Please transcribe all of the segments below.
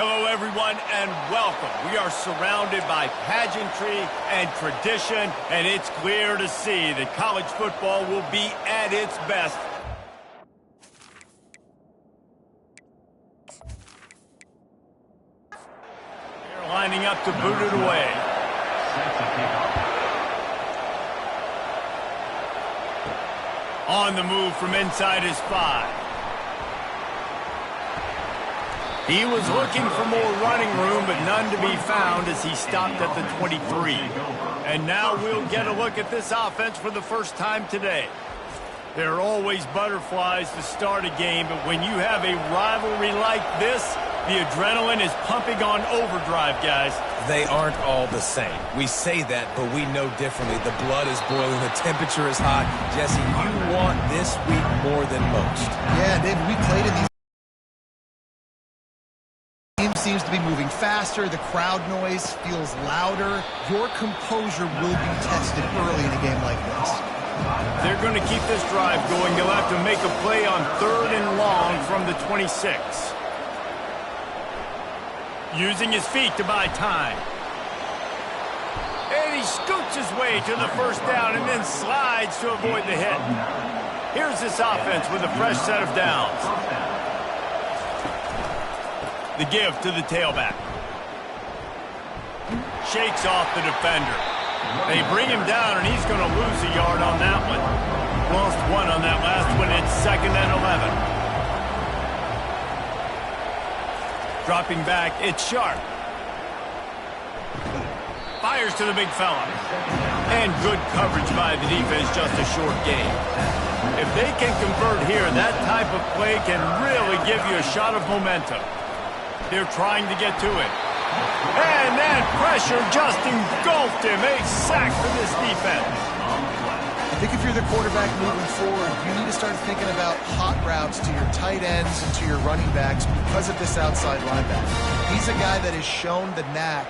Hello, everyone, and welcome. We are surrounded by pageantry and tradition, and it's clear to see that college football will be at its best. They're lining up to boot it away. On the move from inside his 5. He was looking for more running room, but none to be found as he stopped at the 23. And now we'll get a look at this offense for the first time today. There are always butterflies to start a game, but when you have a rivalry like this, the adrenaline is pumping on overdrive, guys. They aren't all the same. We say that, but we know differently. The blood is boiling. The temperature is hot. Jesse, you want this week more than most. Yeah, David, we played in these. Game seems to be moving faster. The crowd noise feels louder. Your composure will be tested early in a game like this. They're going to keep this drive going. They'll have to make a play on 3rd and long from the 26. Using his feet to buy time. And he scoots his way to the first down and then slides to avoid the hit. Here's this offense with a fresh set of downs. The give to the tailback. Shakes off the defender. They bring him down, and he's going to lose a yard on that one. Lost 1 on that last one. It's 2nd and 11. Dropping back, it's Sharp. Fires to the big fella. And good coverage by the defense, just a short gain. If they can convert here, that type of play can really give you a shot of momentum. They're trying to get to it. And that pressure just engulfed him. A sack for this defense. I think if you're the quarterback moving forward, you need to start thinking about hot routes to your tight ends and to your running backs because of this outside linebacker. He's a guy that has shown the knack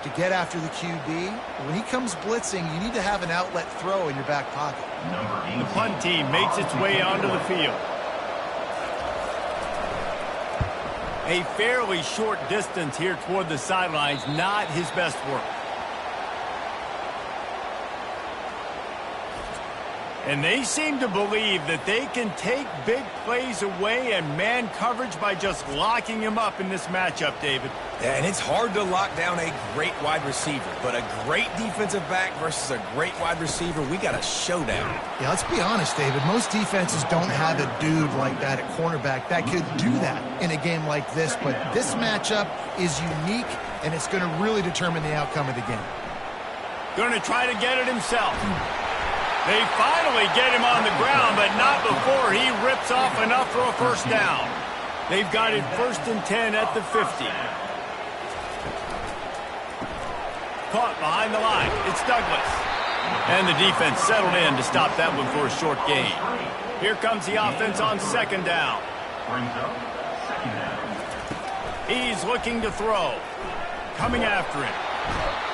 to get after the QB. When he comes blitzing, you need to have an outlet throw in your back pocket. The punt team makes its way onto the field. A fairly short distance here toward the sidelines, not his best work. And they seem to believe that they can take big plays away and man coverage by just locking him up in this matchup, David. Yeah, and it's hard to lock down a great wide receiver, but a great defensive back versus a great wide receiver, we got a showdown. Yeah, let's be honest, David. Most defenses don't have a dude like that at cornerback that could do that in a game like this, but this matchup is unique, and it's going to really determine the outcome of the game. Going to try to get it himself. They finally get him on the ground, but not before he rips off enough for a first down. They've got it 1st and 10 at the 50. Caught behind the line. It's Douglas. And the defense settled in to stop that one for a short gain. Here comes the offense on 2nd down. He's looking to throw. Coming after him.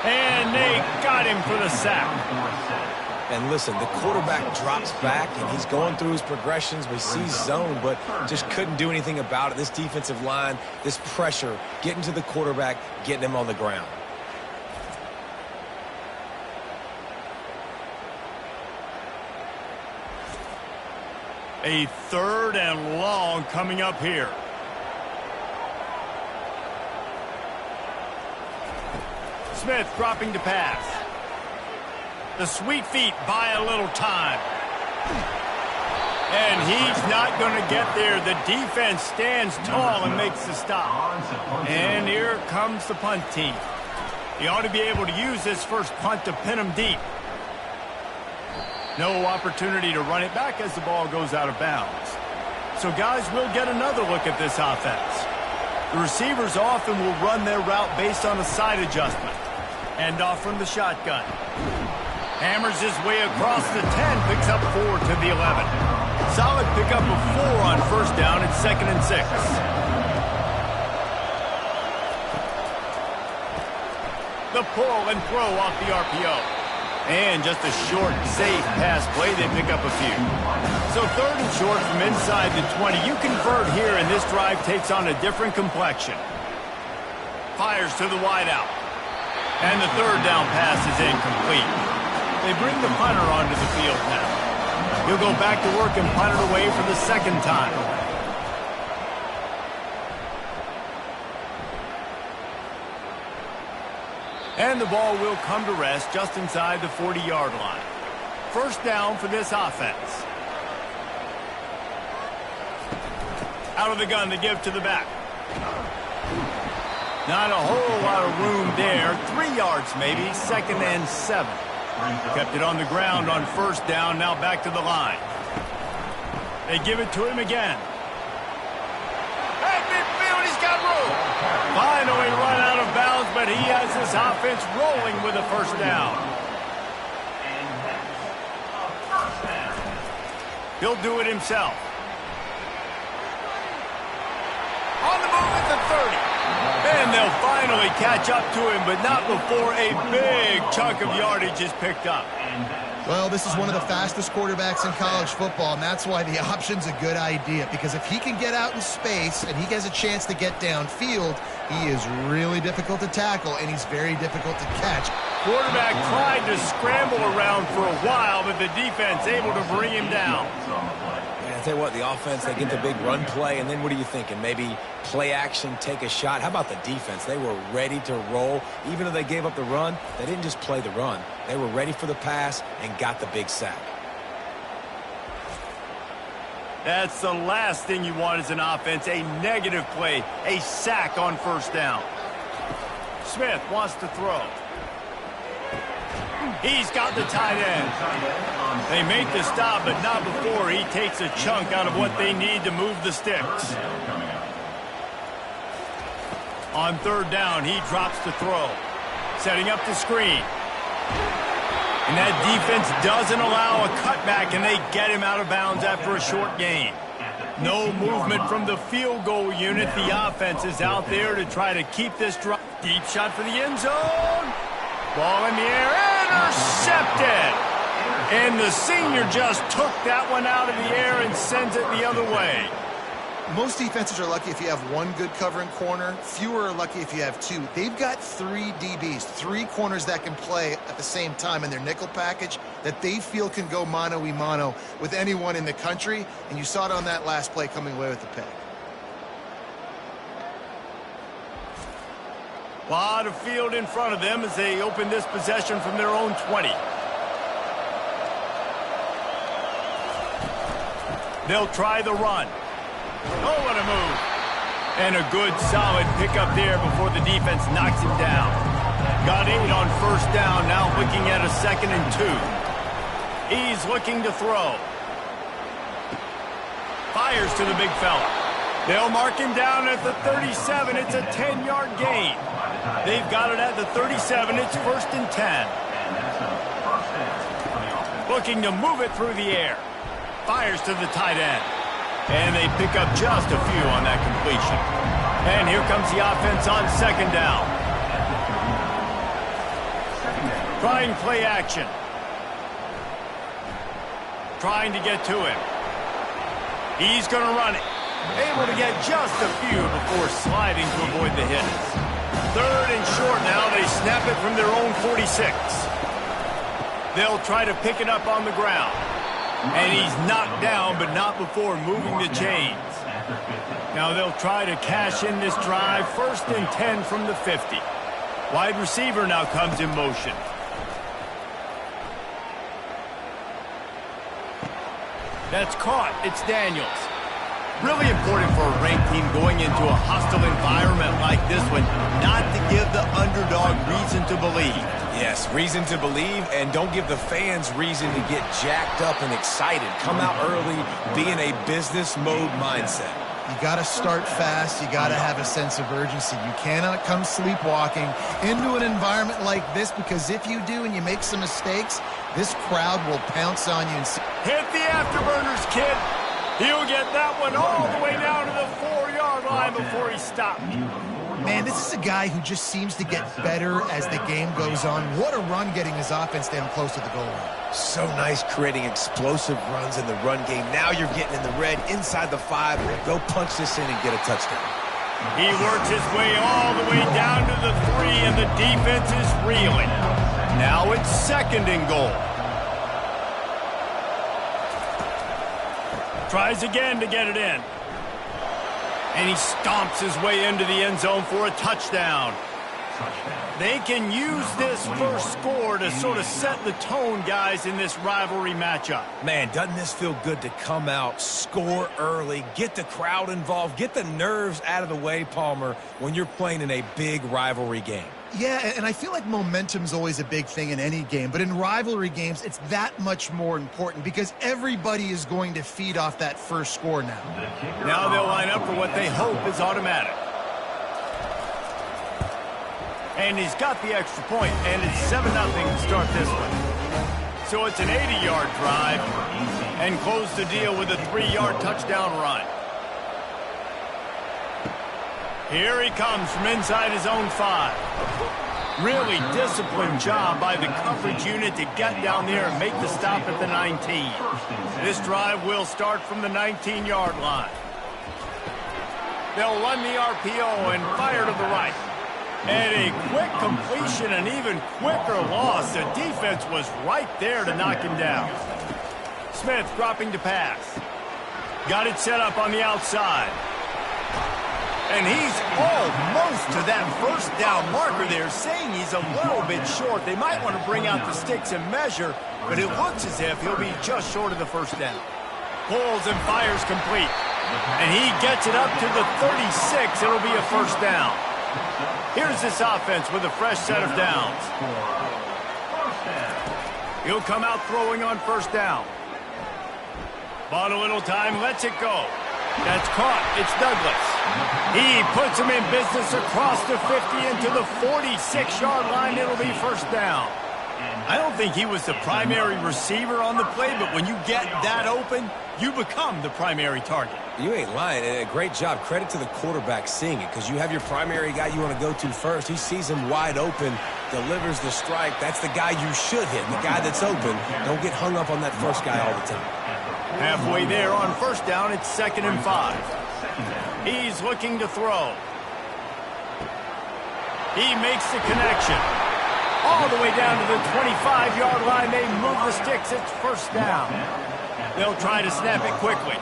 And they got him for the sack. And listen, the quarterback drops back, and he's going through his progressions. We see zone, but just couldn't do anything about it. This defensive line, this pressure, getting to the quarterback, getting him on the ground. A 3rd and long coming up here. Smith dropping to pass. The sweet feet buy a little time. And he's not going to get there. The defense stands tall and makes the stop. And here comes the punt team. He ought to be able to use this first punt to pin him deep. No opportunity to run it back as the ball goes out of bounds. So, guys, we'll get another look at this offense. The receivers often will run their route based on a side adjustment. Hand off from the shotgun. Hammers his way across the 10, picks up 4 to the 11. Solid pickup of 4 on 1st down. It's 2nd and 6. The pull and throw off the RPO. And just a short, safe pass play. They pick up a few. So 3rd and short from inside the 20. You convert here, and this drive takes on a different complexion. Fires to the wideout. And the third down pass is incomplete. They bring the punter onto the field now. He'll go back to work and punt it away for the second time. And the ball will come to rest just inside the 40-yard line. First down for this offense. Out of the gun to give to the back. Not a whole lot of room there. 3 yards maybe, 2nd and 7. Kept it on the ground on first down, now back to the line. They give it to him again. Hey, midfield, he's got room. Finally run out of bounds, but he has this offense rolling with a first down. He'll do it himself. On the move at the 30. And they'll finally catch up to him, but not before a big chunk of yardage is picked up. Well, this is one of the fastest quarterbacks in college football, and that's why the option's a good idea. Because if he can get out in space and he has a chance to get downfield, he is really difficult to tackle, and he's very difficult to catch. Quarterback tried to scramble around for a while, but the defense able to bring him down. I tell you what, the offense, they get the big run play, and then what are you thinking? Maybe play action, take a shot. How about the defense? They were ready to roll. Even though they gave up the run, they didn't just play the run. They were ready for the pass and got the big sack. That's the last thing you want as an offense, a negative play, a sack on first down. Smith wants to throw. He's got the tight end. They make the stop, but not before he takes a chunk out of what they need to move the sticks. On third down, he drops to throw. Setting up the screen. And that defense doesn't allow a cutback, and they get him out of bounds after a short gain. No movement from the field goal unit. The offense is out there to try to keep this drive. Deep shot for the end zone. Ball in the air, intercepted. And the senior just took that one out of the air and sends it the other way. Most defenses are lucky if you have one good covering corner. Fewer are lucky if you have two. They've got 3 DBs, 3 corners that can play at the same time in their nickel package that they feel can go mano-a-mano with anyone in the country. And you saw it on that last play coming away with the pick. A lot of field in front of them as they open this possession from their own 20. They'll try the run. Oh, what a move. And a good, solid pickup there before the defense knocks him down. Got 8 on first down, now looking at a 2nd and 2. He's looking to throw. Fires to the big fella. They'll mark him down at the 37. It's a 10-yard gain. They've got it at the 37. It's 1st and 10. Looking to move it through the air. Fires to the tight end. And they pick up just a few on that completion. And here comes the offense on 2nd down. Trying play action. Trying to get to him. He's going to run it. Able to get just a few before sliding to avoid the hit. 3rd and short now. They snap it from their own 46. They'll try to pick it up on the ground. And he's knocked down, but not before moving the chains. Now they'll try to cash in this drive. 1st and 10 from the 50. Wide receiver now comes in motion. That's caught. It's Daniels. Really important for a ranked team going into a hostile environment like this one not to give the underdog reason to believe. Yes, reason to believe, and don't give the fans reason to get jacked up and excited. Come out early, be in a business mode mindset. You got to start fast. You got to have a sense of urgency. You cannot come sleepwalking into an environment like this, because if you do and you make some mistakes, this crowd will pounce on you. Hit the afterburners, kid. He'll get that one all the way down to the 4-yard line before he stopped. Man, this is a guy who just seems to get better as the game goes on. What a run getting his offense down close to the goal line. So nice creating explosive runs in the run game. Now you're getting in the red inside the 5. Go punch this in and get a touchdown. He works his way all the way down to the 3, and the defense is reeling. Now it's 2nd and goal. Tries again to get it in. And he stomps his way into the end zone for a touchdown. They can use this first score to sort of set the tone, guys, in this rivalry matchup. Man, doesn't this feel good to come out, score early, get the crowd involved, get the nerves out of the way, Palmer, when you're playing in a big rivalry game? Yeah, and I feel like momentum's always a big thing in any game, but in rivalry games, it's that much more important because everybody is going to feed off that first score now. Now they'll line up for what they hope is automatic. And he's got the extra point, and it's 7-0 to start this one. So it's an 80-yard drive, and close the deal with a 3-yard touchdown run. Here he comes from inside his own 5. Really disciplined job by the coverage unit to get down there and make the stop at the 19. This drive will start from the 19-yard line. They'll run the RPO and fire to the right. And a quick completion, an even quicker loss. The defense was right there to knock him down. Smith dropping to pass. Got it set up on the outside. And he's almost to that first down marker there, saying he's a little bit short. They might want to bring out the sticks and measure, but it looks as if he'll be just short of the first down. Pulls and fires complete. And he gets it up to the 36. It'll be a first down. Here's this offense with a fresh set of downs. He'll come out throwing on first down. Bought a little time, lets it go. That's caught. It's Douglas. He puts him in business across the 50 into the 46-yard line. It'll be first down. I don't think he was the primary receiver on the play, but when you get that open, you become the primary target. You ain't lying, and a great job. Credit to the quarterback seeing it, because you have your primary guy you want to go to first. He sees him wide open, delivers the strike. That's the guy you should hit, the guy that's open. Don't get hung up on that first guy all the time. Halfway there on first down, it's 2nd and 5. He's looking to throw. He makes the connection. All the way down to the 25-yard line. They move the sticks. It's first down. They'll try to snap it quickly.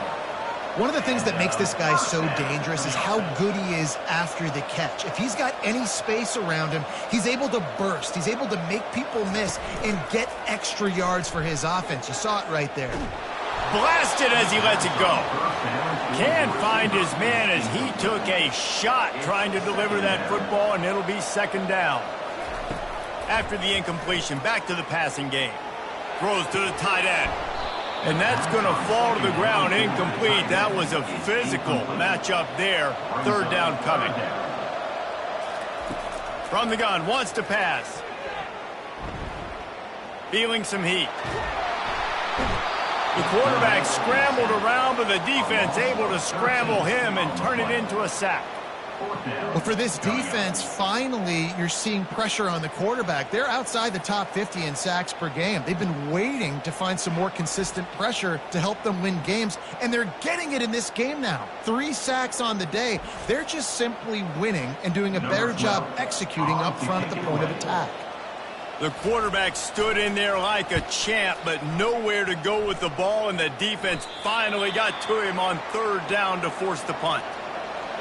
One of the things that makes this guy so dangerous is how good he is after the catch. If he's got any space around him, he's able to burst. He's able to make people miss and get extra yards for his offense. You saw it right there. Blasted as he lets it go. Can't find his man as he took a shot trying to deliver that football, and it'll be 2nd down. After the incompletion, back to the passing game. Throws to the tight end. And that's going to fall to the ground incomplete. That was a physical matchup there. 3rd down coming. From the gun, wants to pass. Feeling some heat. The quarterback scrambled around, but the defense able to scramble him and turn it into a sack. Well, for this defense, finally, you're seeing pressure on the quarterback. They're outside the top 50 in sacks per game. They've been waiting to find some more consistent pressure to help them win games, and they're getting it in this game now. 3 sacks on the day. They're just simply winning and doing a better job executing up front at the point of attack. The quarterback stood in there like a champ, but nowhere to go with the ball, and the defense finally got to him on 3rd down to force the punt.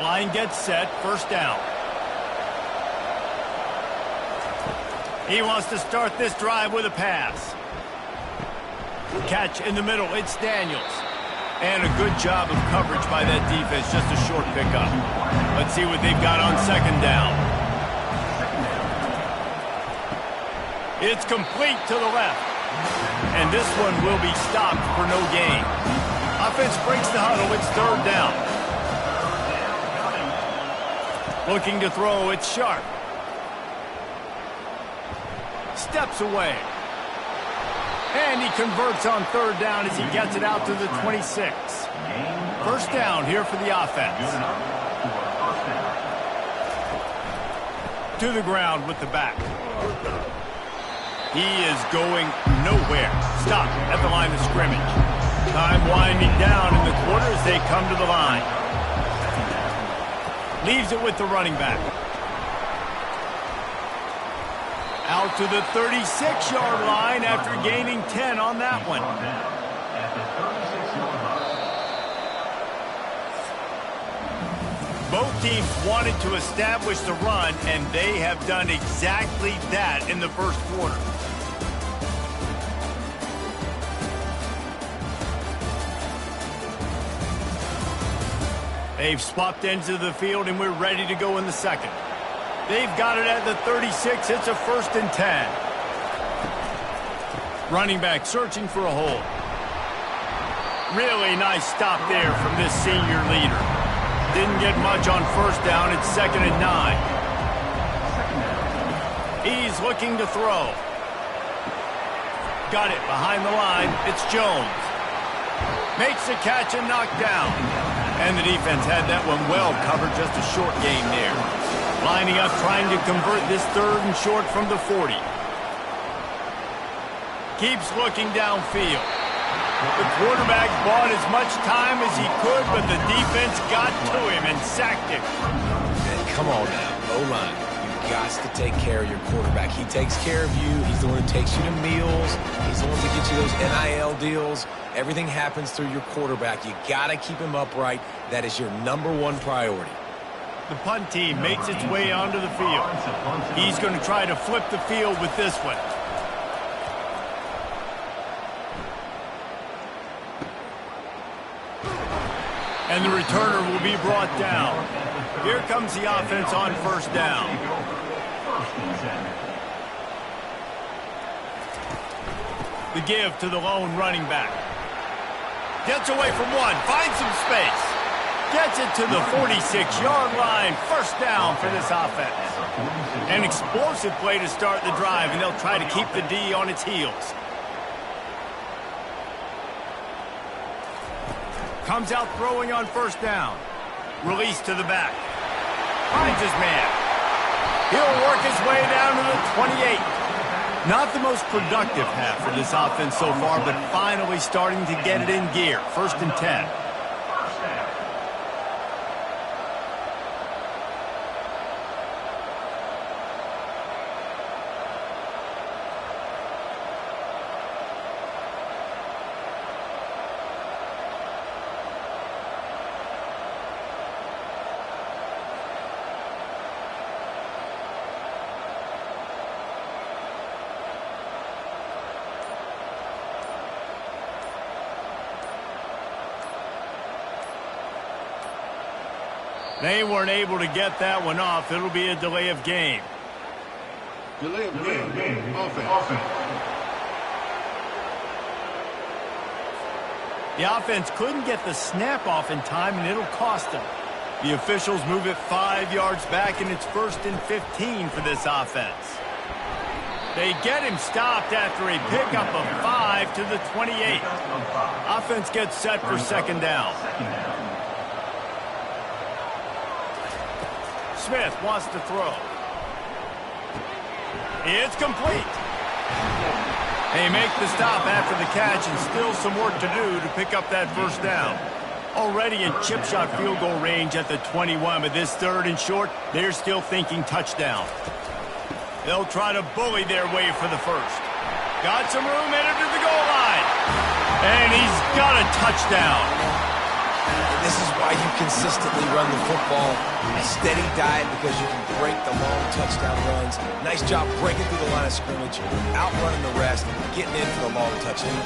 Line gets set, first down. He wants to start this drive with a pass. Catch in the middle, it's Daniels. And a good job of coverage by that defense, just a short pickup. Let's see what they've got on 2nd down. It's complete to the left. And this one will be stopped for no gain. Offense breaks the huddle, it's 3rd down. Looking to throw, it's Sharp. Steps away. And he converts on 3rd down as he gets it out to the 26. First down here for the offense. To the ground with the back. He is going nowhere. Stop at the line of scrimmage. Time winding down in the quarter as they come to the line. Leaves it with the running back. Out to the 36-yard line after gaining 10 on that one. Both teams wanted to establish the run, and they have done exactly that in the first quarter. They've swapped ends of the field, and we're ready to go in the second. They've got it at the 36. It's a 1st and 10. Running back searching for a hole. Really nice stop there from this senior leader. Didn't get much on first down. It's 2nd and 9. He's looking to throw. Got it behind the line. It's Jones. Makes the catch and knocked down. And the defense had that one well covered, just a short gain there. Lining up, trying to convert this 3rd and short from the 40. Keeps looking downfield. The quarterback bought as much time as he could, but the defense got to him and sacked him. And come on now, O-line. You've got to take care of your quarterback. He takes care of you. He's the one who takes you to meals. He's the one that gets you those NIL deals. Everything happens through your quarterback. You got to keep him upright. That is your #1 priority. The punt team makes its way onto the field. He's going to try to flip the field with this one. And the returner will be brought down. Here comes the offense on 1st down. The give to the lone running back. Gets away from one, finds some space. Gets it to the 46-yard line. 1st down for this offense. An explosive play to start the drive, and they'll try to keep the D on its heels. Comes out throwing on 1st down. Release to the back. Finds his man. He'll work his way down to the 28. Not the most productive half for this offense so far, but finally starting to get it in gear. 1st and 10. They weren't able to get that one off. It'll be a delay of game. Delay of game. Offense. The offense couldn't get the snap off in time, and it'll cost them. The officials move it 5 yards back, and it's 1st and 15 for this offense. They get him stopped after a pickup of 5 to the 28. Offense gets set for 2nd down. Smith wants to throw. It's complete. They make the stop after the catch, and still some work to do to pick up that 1st down. Already in chip shot field goal range at the 21, but this 3rd and short, they're still thinking touchdown. They'll try to bully their way for the 1st. Got some room headed to the goal line. And he's got a touchdown. This is why you consistently run the football. A steady diet because you can break the long touchdown runs. Nice job breaking through the line of scrimmage, outrunning the rest, getting in for the long touchdown.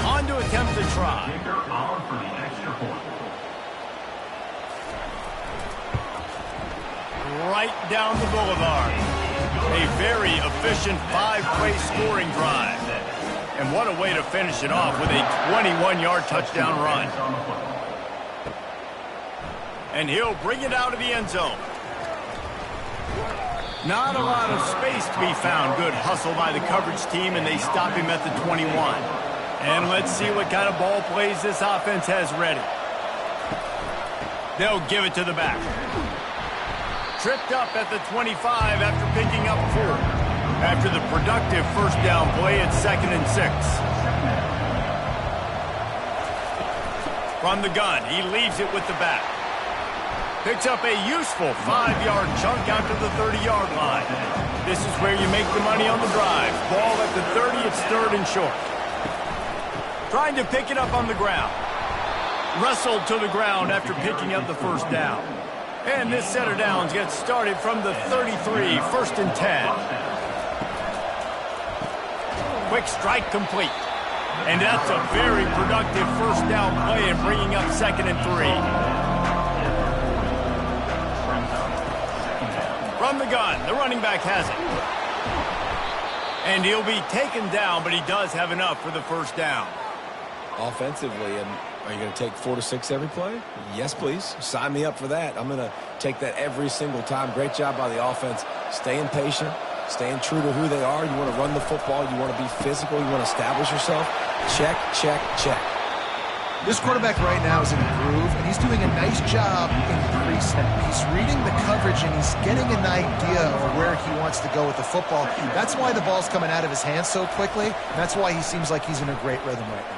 On to attempt the try. Right down the boulevard. A very efficient 5-play scoring drive. And what a way to finish it off with a 21-yard touchdown run. And he'll bring it out of the end zone. Not a lot of space to be found. Good hustle by the coverage team, and they stop him at the 21. And let's see what kind of ball plays this offense has ready. They'll give it to the back. tripped up at the 25 after picking up 4. After the productive first down play, it's 2nd and 6. From the gun, he leaves it with the back. Picks up a useful 5-yard chunk out to the 30-yard line. This is where you make the money on the drive. Ball at the 30, it's 3rd and short. Trying to pick it up on the ground. Wrestled to the ground after picking up the first down. And this set of downs gets started from the 33, 1st and 10. Quick strike complete. And that's a very productive first down play and bringing up 2nd and 3. From the gun, the running back has it. And he'll be taken down, but he does have enough for the first down. Offensively, and are you going to take 4 to 6 every play? Yes, please. Sign me up for that. I'm going to take that every single time. Great job by the offense. Staying patient, staying true to who they are. You want to run the football. You want to be physical. You want to establish yourself. Check, check, check. This quarterback right now is in a groove, and he's doing a nice job in pre-snap. He's reading the coverage, and he's getting an idea of where he wants to go with the football. That's why the ball's coming out of his hands so quickly. That's why he seems like he's in a great rhythm right now.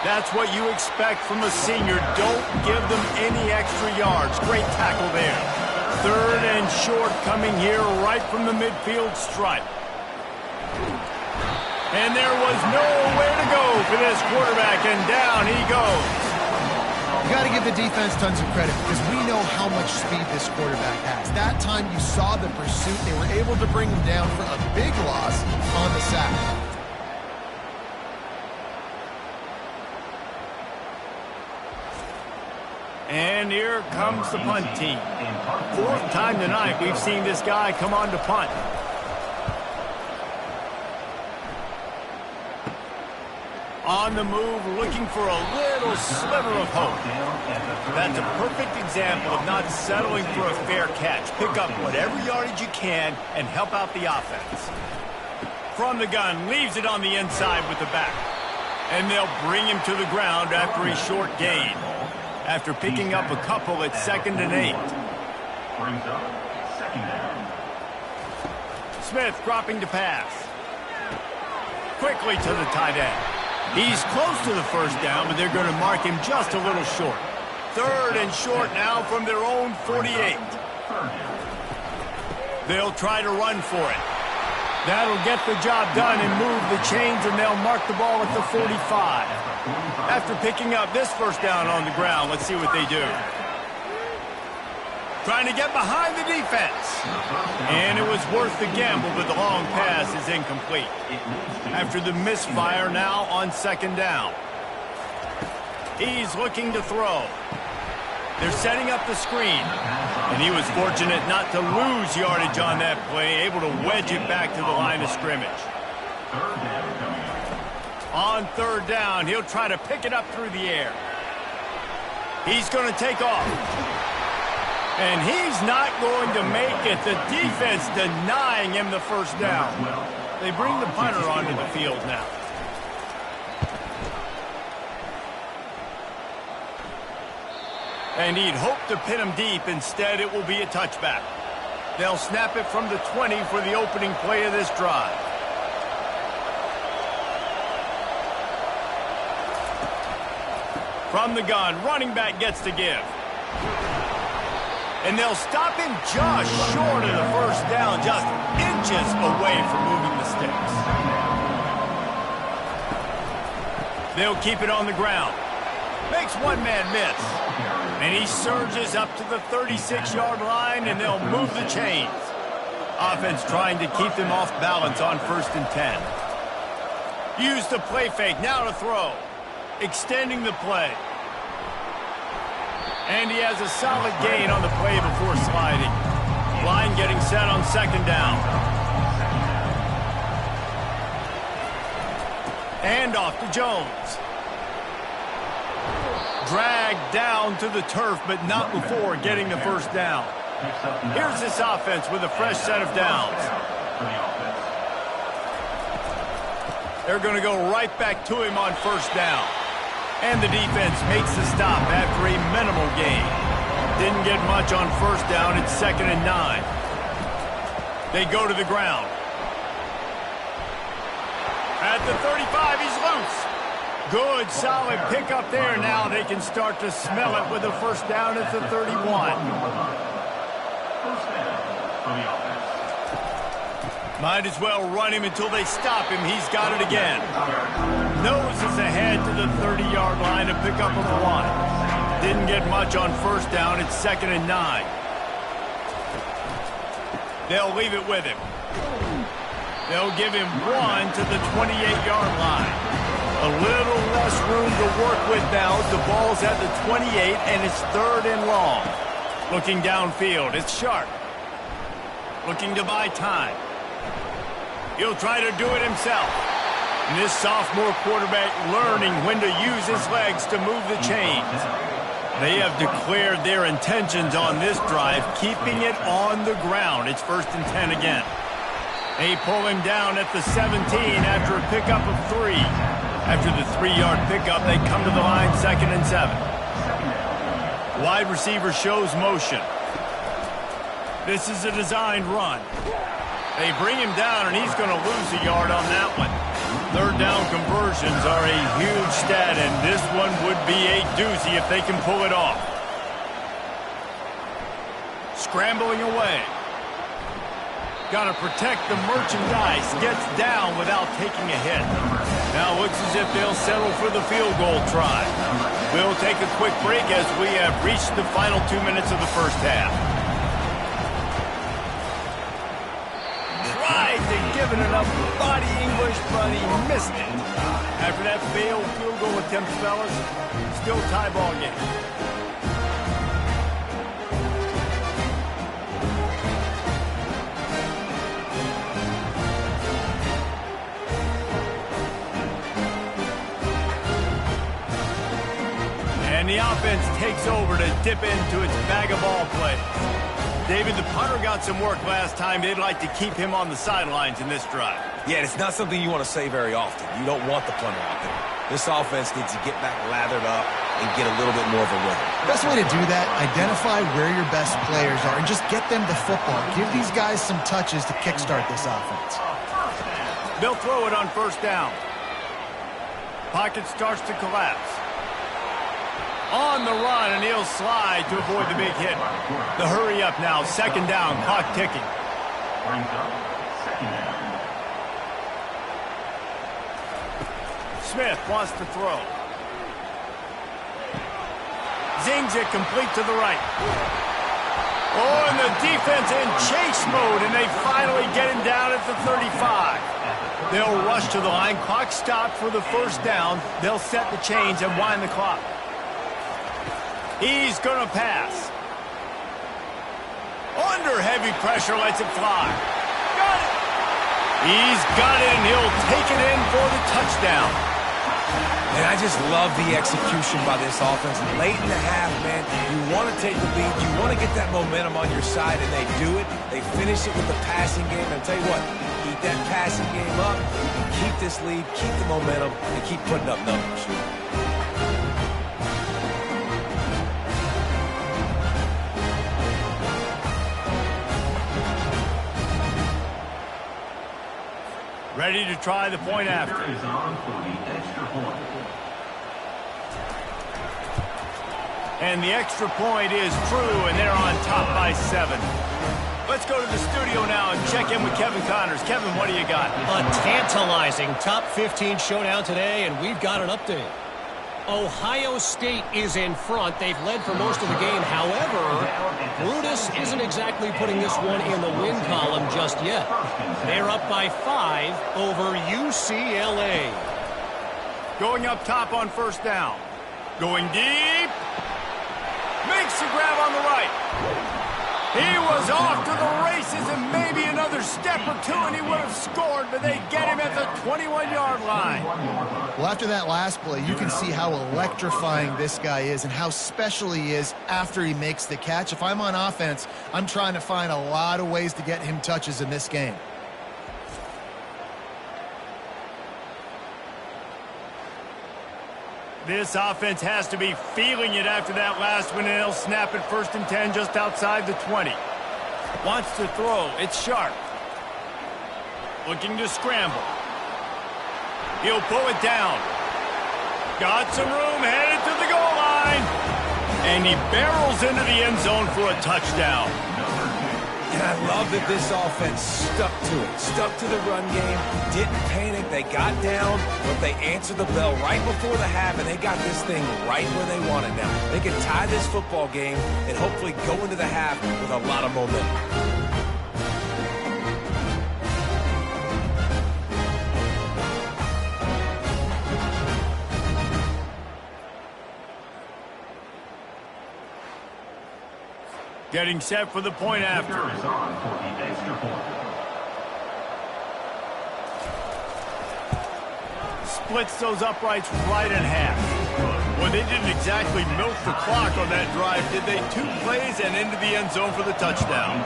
That's what you expect from a senior. Don't give them any extra yards. Great tackle there. 3rd and short coming here right from the midfield stripe. And there was nowhere to go for this quarterback, and down he goes. You got to give the defense tons of credit because we know how much speed this quarterback has. That time you saw the pursuit. They were able to bring him down for a big loss on the sack. And here comes the punt team. 4th time tonight we've seen this guy come on to punt. On the move, looking for a little sliver of hope. That's a perfect example of not settling for a fair catch. Pick up whatever yardage you can and help out the offense. From the gun, leaves it on the inside with the back. And they'll bring him to the ground after a short gain. After picking up a couple at 2nd and 8. Smith dropping to pass. Quickly to the tight end. He's close to the first down, but they're going to mark him just a little short. 3rd and short now from their own 48. They'll try to run for it. That'll get the job done and move the chains, and they'll mark the ball at the 45. After picking up this first down on the ground, let's see what they do. Trying to get behind the defense. And it was worth the gamble, but the long pass is incomplete. After the misfire, now on 2nd down. He's looking to throw. They're setting up the screen. And he was fortunate not to lose yardage on that play, able to wedge it back to the line of scrimmage. On 3rd down, he'll try to pick it up through the air. He's going to take off. And he's not going to make it. The defense denying him the first down. They bring the punter onto the field now. And he'd hoped to pin him deep. Instead, it will be a touchback. They'll snap it from the 20 for the opening play of this drive. From the gun, running back gets to give. And they'll stop him just short of the first down, just inches away from moving the sticks. They'll keep it on the ground. Makes one man miss. And he surges up to the 36-yard line, and they'll move the chains. Offense trying to keep them off balance on 1st and 10. Use the play fake, now to throw. Extending the play. And he has a solid gain on the play before sliding. Line getting set on 2nd down. Handoff to Jones. Dragged down to the turf, but not before getting the first down. Here's this offense with a fresh set of downs. They're going to go right back to him on 1st down. And the defense makes the stop after a minimal gain. Didn't get much on first down. It's 2nd and 9. They go to the ground. At the 35, he's loose. Good, solid pickup there. Now they can start to smell it with a first down at the 31. Might as well run him until they stop him. He's got it again. Noses ahead to the 30-yard line to pick up a 1. Didn't get much on first down. It's 2nd and 9. They'll leave it with him. They'll give him 1 to the 28-yard line. A little less room to work with now. The ball's at the 28, and it's 3rd and long. Looking downfield, it's Sharp. Looking to buy time. He'll try to do it himself. And this sophomore quarterback learning when to use his legs to move the chains. They have declared their intentions on this drive, keeping it on the ground. It's 1st and 10 again. They pull him down at the 17 after a pickup of 3. After the 3-yard pickup, they come to the line 2nd and 7. Wide receiver shows motion. This is a designed run. They bring him down, and he's going to lose a yard on that one. 3rd down conversions are a huge stat, and this one would be a doozy if they can pull it off. Scrambling away. Got to protect the merchandise. Gets down without taking a hit. Now looks as if they'll settle for the field goal try. We'll take a quick break as we have reached the final 2 minutes of the first half. Tried to give it enough body English, but he missed it. After that failed field goal attempt, fellas, still tie ball game. And the offense takes over to dip into its bag of ball plays. David, the punter got some work last time. They'd like to keep him on the sidelines in this drive. Yeah, it's not something you want to say very often. You don't want the punter out there. This offense needs to get back lathered up and get a little bit more of a rhythm. Best way to do that, identify where your best players are and just get them the football. Give these guys some touches to kickstart this offense. They'll throw it on first down. Pocket starts to collapse. On the run, and he'll slide to avoid the big hit. The hurry up now, 2nd down, clock ticking. Smith wants to throw. Zings it complete to the right. Oh, and the defense in chase mode, and they finally get him down at the 35. They'll rush to the line. Clock stopped for the first down. They'll set the chains and wind the clock. He's going to pass. Under heavy pressure, lets it fly. Got it. He's got it, and he'll take it in for the touchdown. And I just love the execution by this offense. Late in the half, man, you want to take the lead. You want to get that momentum on your side, and they do it. They finish it with the passing game. And I'll tell you what, keep that passing game up. You can keep this lead, keep the momentum, and keep putting up numbers. Ready to try the point after. And the extra point is true, and they're on top by 7. Let's go to the studio now and check in with Kevin Connors. Kevin, what do you got? A tantalizing top 15 showdown today, and we've got an update. Ohio State is in front. They've led for most of the game. However, Brutus isn't exactly putting this one in the win column just yet. They're up by 5 over UCLA. Going up top on first down. Going deep. Makes the grab on the right. He was off to the races, and maybe another step or two, and he would have scored, but they get him at the 21-yard line. Well, after that last play, you can see how electrifying this guy is and how special he is after he makes the catch. If I'm on offense, I'm trying to find a lot of ways to get him touches in this game. This offense has to be feeling it after that last one, and they'll snap it 1st and 10 just outside the 20. Wants to throw. It's Sharp. Looking to scramble. He'll pull it down. Got some room, headed to the goal line. And he barrels into the end zone for a touchdown. And I love that this offense stuck to it, stuck to the run game, didn't panic, they got down, but they answered the bell right before the half, and they got this thing right where they want it now. They can tie this football game and hopefully go into the half with a lot of momentum. Getting set for the point after. Splits those uprights right in half. Well, they didn't exactly milk the clock on that drive, did they? 2 plays and into the end zone for the touchdown.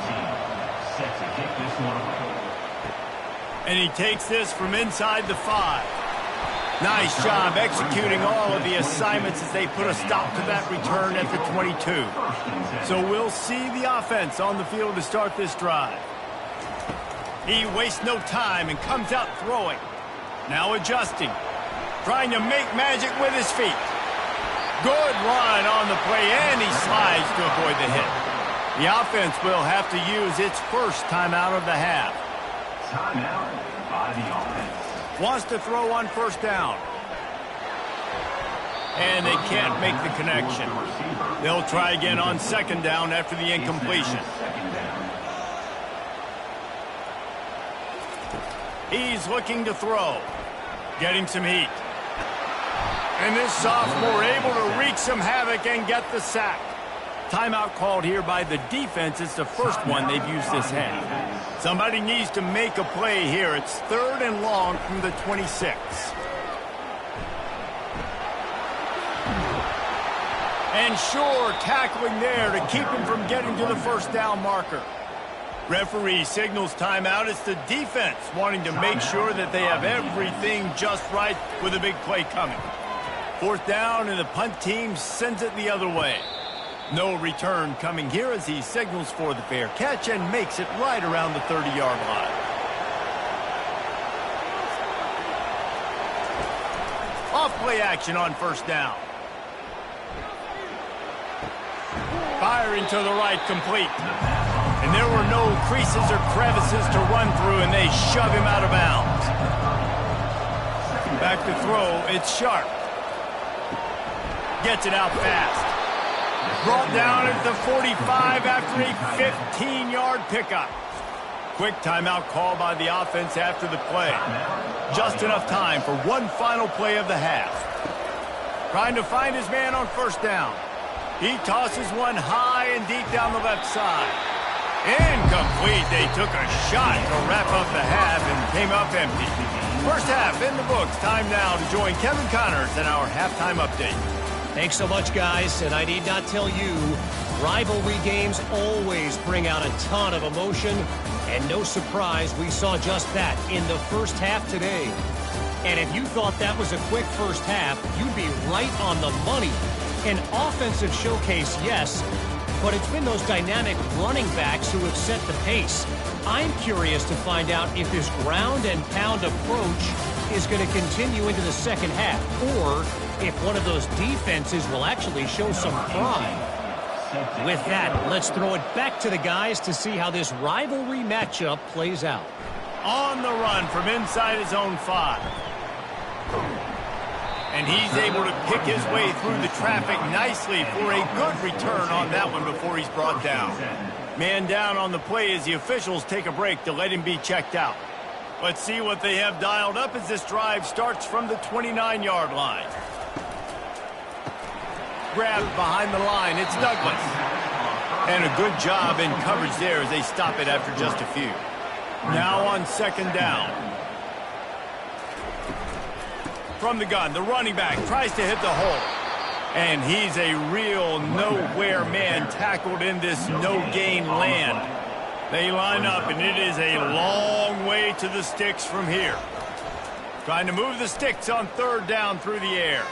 And he takes this from inside the 5. Nice job executing all of the assignments as they put a stop to that return at the 22. So we'll see the offense on the field to start this drive. He wastes no time and comes out throwing. Now adjusting. Trying to make magic with his feet. Good run on the play, and he slides to avoid the hit. The offense will have to use its first timeout of the half. Timeout by the offense. Wants to throw on 1st down. And they can't make the connection. They'll try again on 2nd down after the incompletion. He's looking to throw. Getting some heat. And this sophomore able to wreak some havoc and get the sack. Timeout called here by the defense. It's the first one they've used this half. Somebody needs to make a play here. It's 3rd and long from the 26. And sure, tackling there to keep him from getting to the 1st down marker. Referee signals timeout. It's the defense wanting to make sure that they have everything just right with a big play coming. 4th down, and the punt team sends it the other way. No return coming here as he signals for the fair catch and makes it right around the 30-yard line. Off play action on 1st down. Firing to the right, complete. And there were no creases or crevices to run through, and they shove him out of bounds. Back to throw, it's Sharp. Gets it out fast. Brought down at the 45 after a 15-yard pickup. Quick timeout call by the offense after the play. Just enough time for one final play of the half. Trying to find his man on 1st down. He tosses one high and deep down the left side. Incomplete. They took a shot to wrap up the half and came up empty. 1st half in the books. Time now to join Kevin Connors in our halftime update. Thanks so much, guys, and I need not tell you, rivalry games always bring out a ton of emotion, and no surprise, we saw just that in the 1st half today. And if you thought that was a quick 1st half, you'd be right on the money. An offensive showcase, yes, but it's been those dynamic running backs who have set the pace. I'm curious to find out if this ground and pound approach is going to continue into the 2nd half, or if one of those defenses will actually show some pride. With that, let's throw it back to the guys to see how this rivalry matchup plays out. On the run from inside his own 5. And he's able to pick his way through the traffic nicely for a good return on that one before he's brought down. Man down on the play as the officials take a break to let him be checked out. Let's see what they have dialed up as this drive starts from the 29-yard line. Grabbed behind the line, it's Douglas. And a good job in coverage there as they stop it after just a few. Now on 2nd down. From the gun, the running back tries to hit the hole. And he's a real nowhere man tackled in this no-gain land. They line up, and it is a long way to the sticks from here. Trying to move the sticks on 3rd down through the air.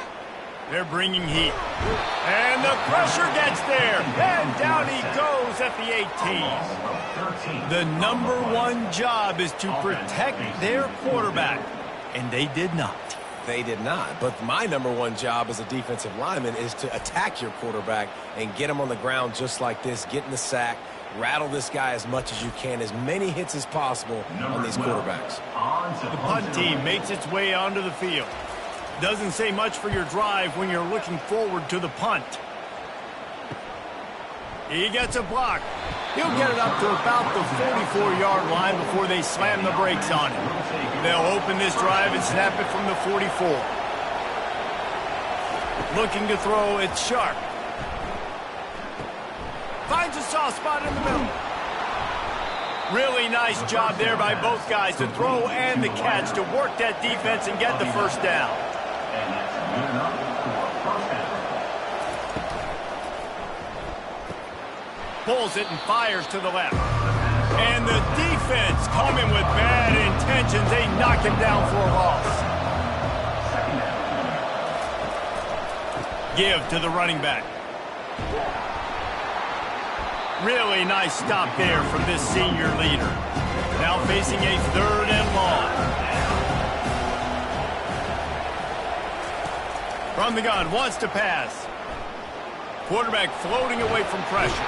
They're bringing heat. And the pressure gets there. And down he goes at the 18. The #1 job is to protect their quarterback. And they did not. They did not. But my #1 job as a defensive lineman is to attack your quarterback and get him on the ground just like this, get in the sack, rattle this guy as much as you can, as many hits as possible on these quarterbacks. The punt team makes its way onto the field. Doesn't say much for your drive when you're looking forward to the punt. He gets a block. He'll get it up to about the 44-yard line before they slam the brakes on him. They'll open this drive and snap it from the 44. Looking to throw, it's Sharp. Finds a soft spot in the middle. Really nice job there by both guys to throw and the catch to work that defense and get the first down. And that's good enough for a first down. Pulls it and fires to the left. And the defense coming with bad intentions. They knock him down for a loss. Give to the running back. Really nice stop there from this senior leader. Now facing a 3rd and long. From the gun, wants to pass. Quarterback floating away from pressure.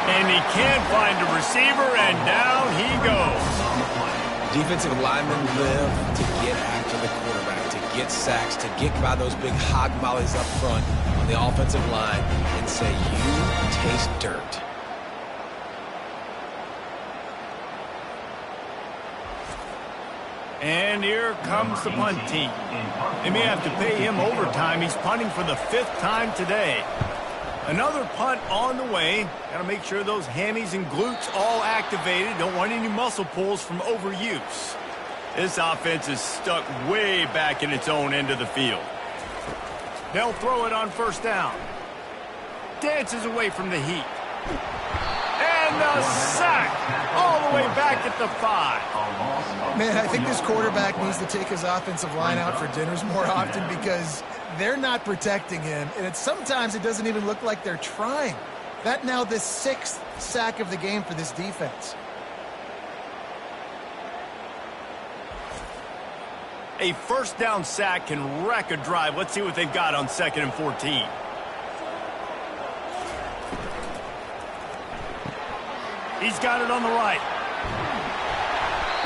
And he can't find a receiver, and down he goes. Defensive linemen live to get after the quarterback, to get sacks, to get by those big hog mollies up front on the offensive line and say, you taste dirt. And here comes the punt team. They may have to pay him overtime. He's punting for the 5th time today. Another punt on the way. Got to make sure those hammies and glutes all activated. Don't want any muscle pulls from overuse. This offense is stuck way back in its own end of the field. They'll throw it on 1st down. Dances away from the heat. And the sack all the way back at the 5. Man, I think this quarterback needs to take his offensive line out for dinners more often because they're not protecting him. And sometimes it doesn't even look like they're trying. That now the 6th sack of the game for this defense. A 1st down sack can wreck a drive. Let's see what they've got on 2nd and 14. He's got it on the right.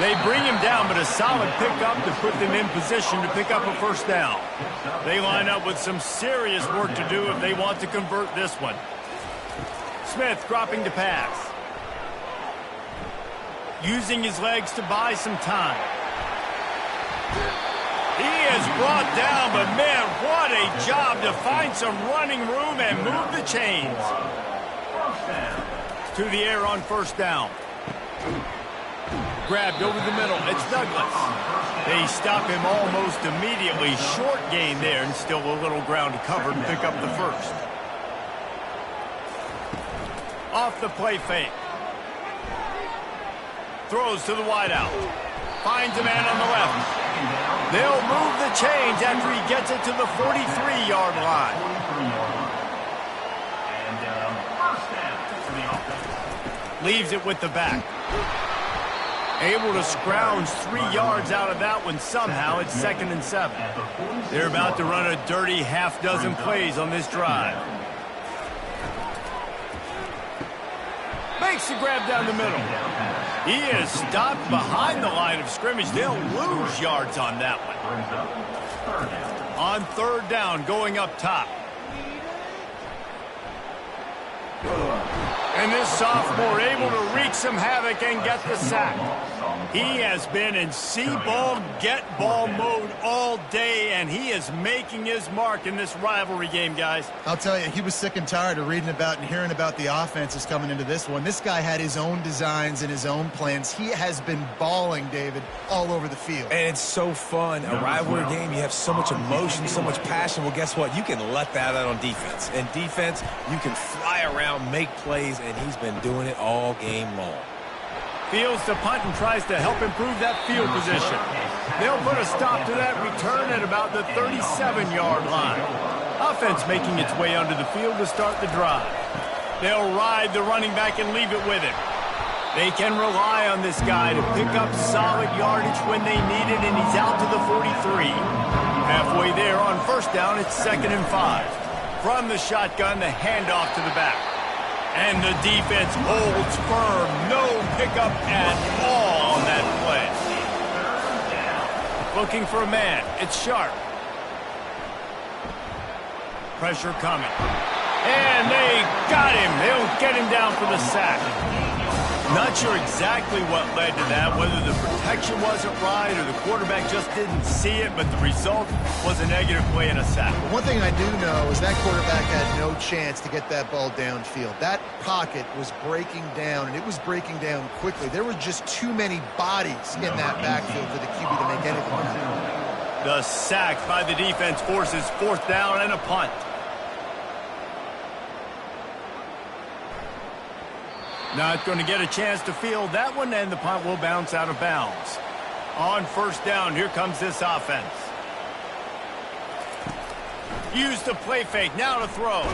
They bring him down, but a solid pickup to put them in position to pick up a 1st down. They line up with some serious work to do if they want to convert this one. Smith dropping to pass. Using his legs to buy some time. He is brought down, but man, what a job to find some running room and move the chains. To the air on 1st down. Grabbed over the middle. It's Douglas. They stop him almost immediately. Short gain there and still a little ground to cover and pick up the 1st. Off the play fake. Throws to the wideout. Finds a man on the left. They'll move the chains after he gets it to the 43-yard line. Leaves it with the back. Able to scrounge 3 yards out of that one somehow. It's 2nd and 7. They're about to run a dirty half-dozen plays on this drive. Makes the grab down the middle. He is stopped behind the line of scrimmage. They'll lose yards on that one. On 3rd down, going up top. And this sophomore able to wreak some havoc and get the sack. He has been in see-ball, get-ball mode all day, and he is making his mark in this rivalry game, guys. I'll tell you, he was sick and tired of reading about and hearing about the offenses coming into this one. This guy had his own designs and his own plans. He has been balling, David, all over the field. And it's so fun. A rivalry game, you have so much emotion, so much passion. Well, guess what? You can let that out on defense. In defense, you can fly around, make plays, and he's been doing it all game long. Fields the punt and tries to help improve that field position. They'll put a stop to that return at about the 37-yard line. Offense making its way under the field to start the drive. They'll ride the running back and leave it with him. They can rely on this guy to pick up solid yardage when they need it, and he's out to the 43. Halfway there on first down, it's 2nd and 5. From the shotgun, the handoff to the back. And the defense holds firm. No pickup at all on that play. Looking for a man. It's Sharp. Pressure coming. And they got him. They'll get him down for the sack. Not sure exactly what led to that, whether the protection wasn't right or the quarterback just didn't see it, but the result was a negative play and a sack. One thing I do know is that quarterback had no chance to get that ball downfield. That pocket was breaking down, and it was breaking down quickly. There were just too many bodies in that backfield for the QB to make anything happen. The sack by the defense forces 4th down and a punt. Not going to get a chance to field that one, and the punt will bounce out of bounds. On first down, here comes this offense. Use the play fake, now to throw.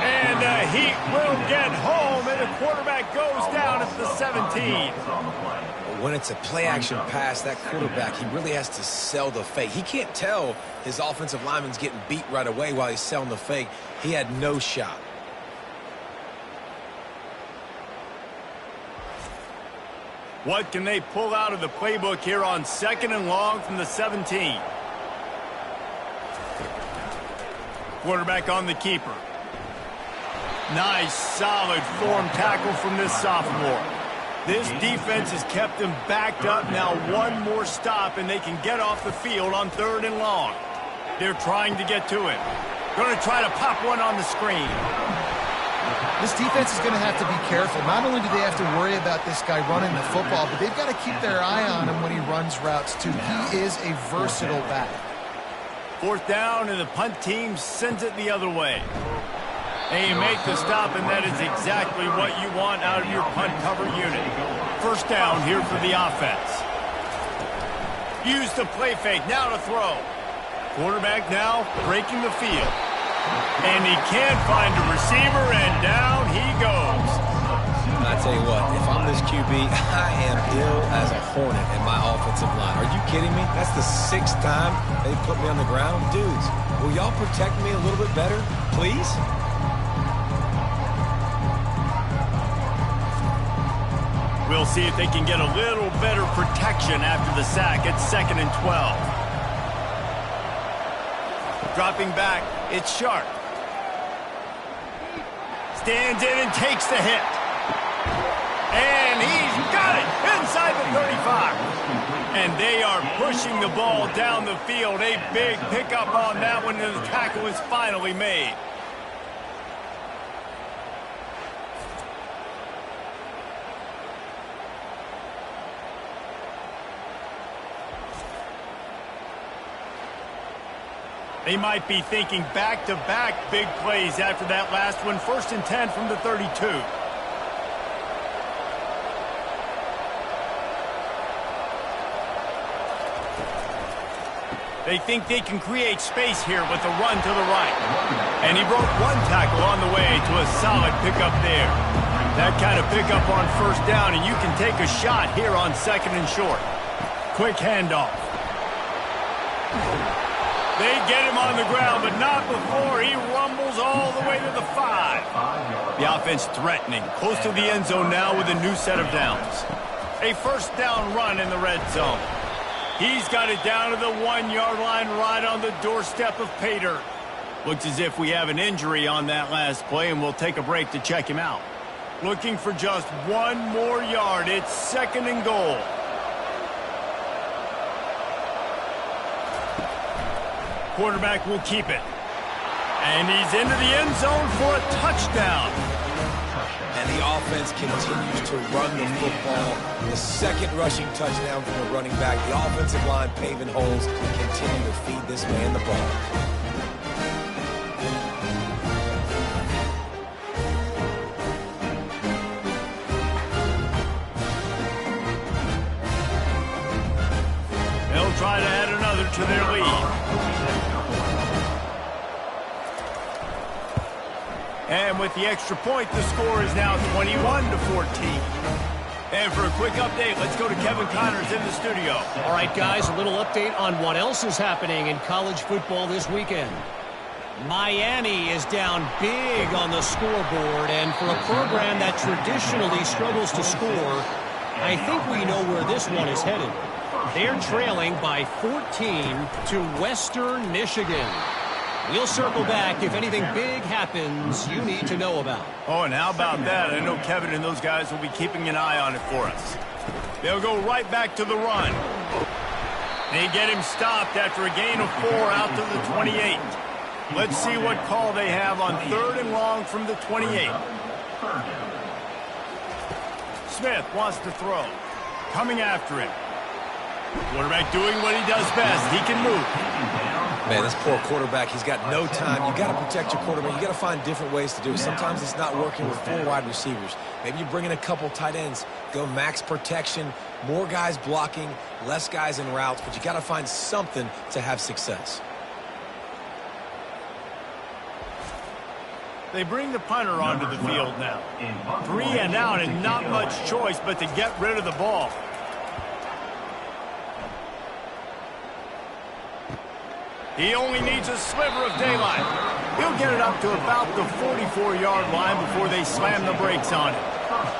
And he will get home, and the quarterback goes down at the 17. When it's a play-action pass, that quarterback, he really has to sell the fake. He can't tell his offensive lineman's getting beat right away while he's selling the fake. He had no shot. What can they pull out of the playbook here on 2nd and long from the 17? Quarterback on the keeper. Nice, solid form tackle from this sophomore. This defense has kept them backed up. Now one more stop, and they can get off the field on 3rd and long. They're trying to get to him. Going to try to pop one on the screen. This defense is going to have to be careful. Not only do they have to worry about this guy running the football, but they've got to keep their eye on him when he runs routes, too. He is a versatile back. 4th down, and the punt team sends it the other way. They make the stop, and that is exactly what you want out of your punt cover unit. First down here for the offense. Use the play fake, now to throw. Quarterback now breaking the field. And he can't find a receiver, and down he goes. I tell you what, if I'm this QB, I am ill as a hornet in my offensive line. Are you kidding me? That's the 6th time they put me on the ground. Dudes, will y'all protect me a little bit better, please? We'll see if they can get a little better protection after the sack. It's 2nd and 12. Dropping back, it's Sharp. Stands in and takes the hit. And he's got it inside the 35. And they are pushing the ball down the field. A big pickup on that one, and the tackle is finally made. They might be thinking back-to-back big plays after that last one. 1st and 10 from the 32. They think they can create space here with a run to the right. And he broke one tackle on the way to a solid pickup there. That kind of pickup on first down, and you can take a shot here on 2nd and short. Quick handoff. They get him on the ground, but not before he rumbles all the way to the 5. The offense threatening, close to the end zone now with a new set of downs. A first down run in the red zone. He's got it down to the 1-yard line right on the doorstep of pay dirt. Looks as if we have an injury on that last play, and we'll take a break to check him out. Looking for just one more yard. It's 2nd and goal. Quarterback will keep it. And he's into the end zone for a touchdown. And the offense continues to run the football. The 2nd rushing touchdown from the running back. The offensive line paving holes. Continue to feed this man the ball. They'll try to add another to their lead. And with the extra point, the score is now 21-14. And for a quick update, let's go to Kevin Connors in the studio. All right, guys, a little update on what else is happening in college football this weekend. Miami is down big on the scoreboard, and for a program that traditionally struggles to score, I think we know where this one is headed. They're trailing by 14 to Western Michigan. We'll circle back if anything big happens you need to know about. Oh, and how about that? I know Kevin and those guys will be keeping an eye on it for us. They'll go right back to the run. They get him stopped after a gain of 4 out to the 28. Let's see what call they have on 3rd and long from the 28. Smith wants to throw. Coming after him. Quarterback doing what he does best. He can move. Man, this poor quarterback, he's got no time. You got to protect your quarterback. You got to find different ways to do it. Sometimes it's not working with 4 wide receivers. Maybe you bring in a couple tight ends. Go max protection, more guys blocking, less guys in routes, but you got to find something to have success. They bring the punter onto the field now. 3 and out and not much choice but to get rid of the ball. He only needs a sliver of daylight. He'll get it up to about the 44-yard line before they slam the brakes on it.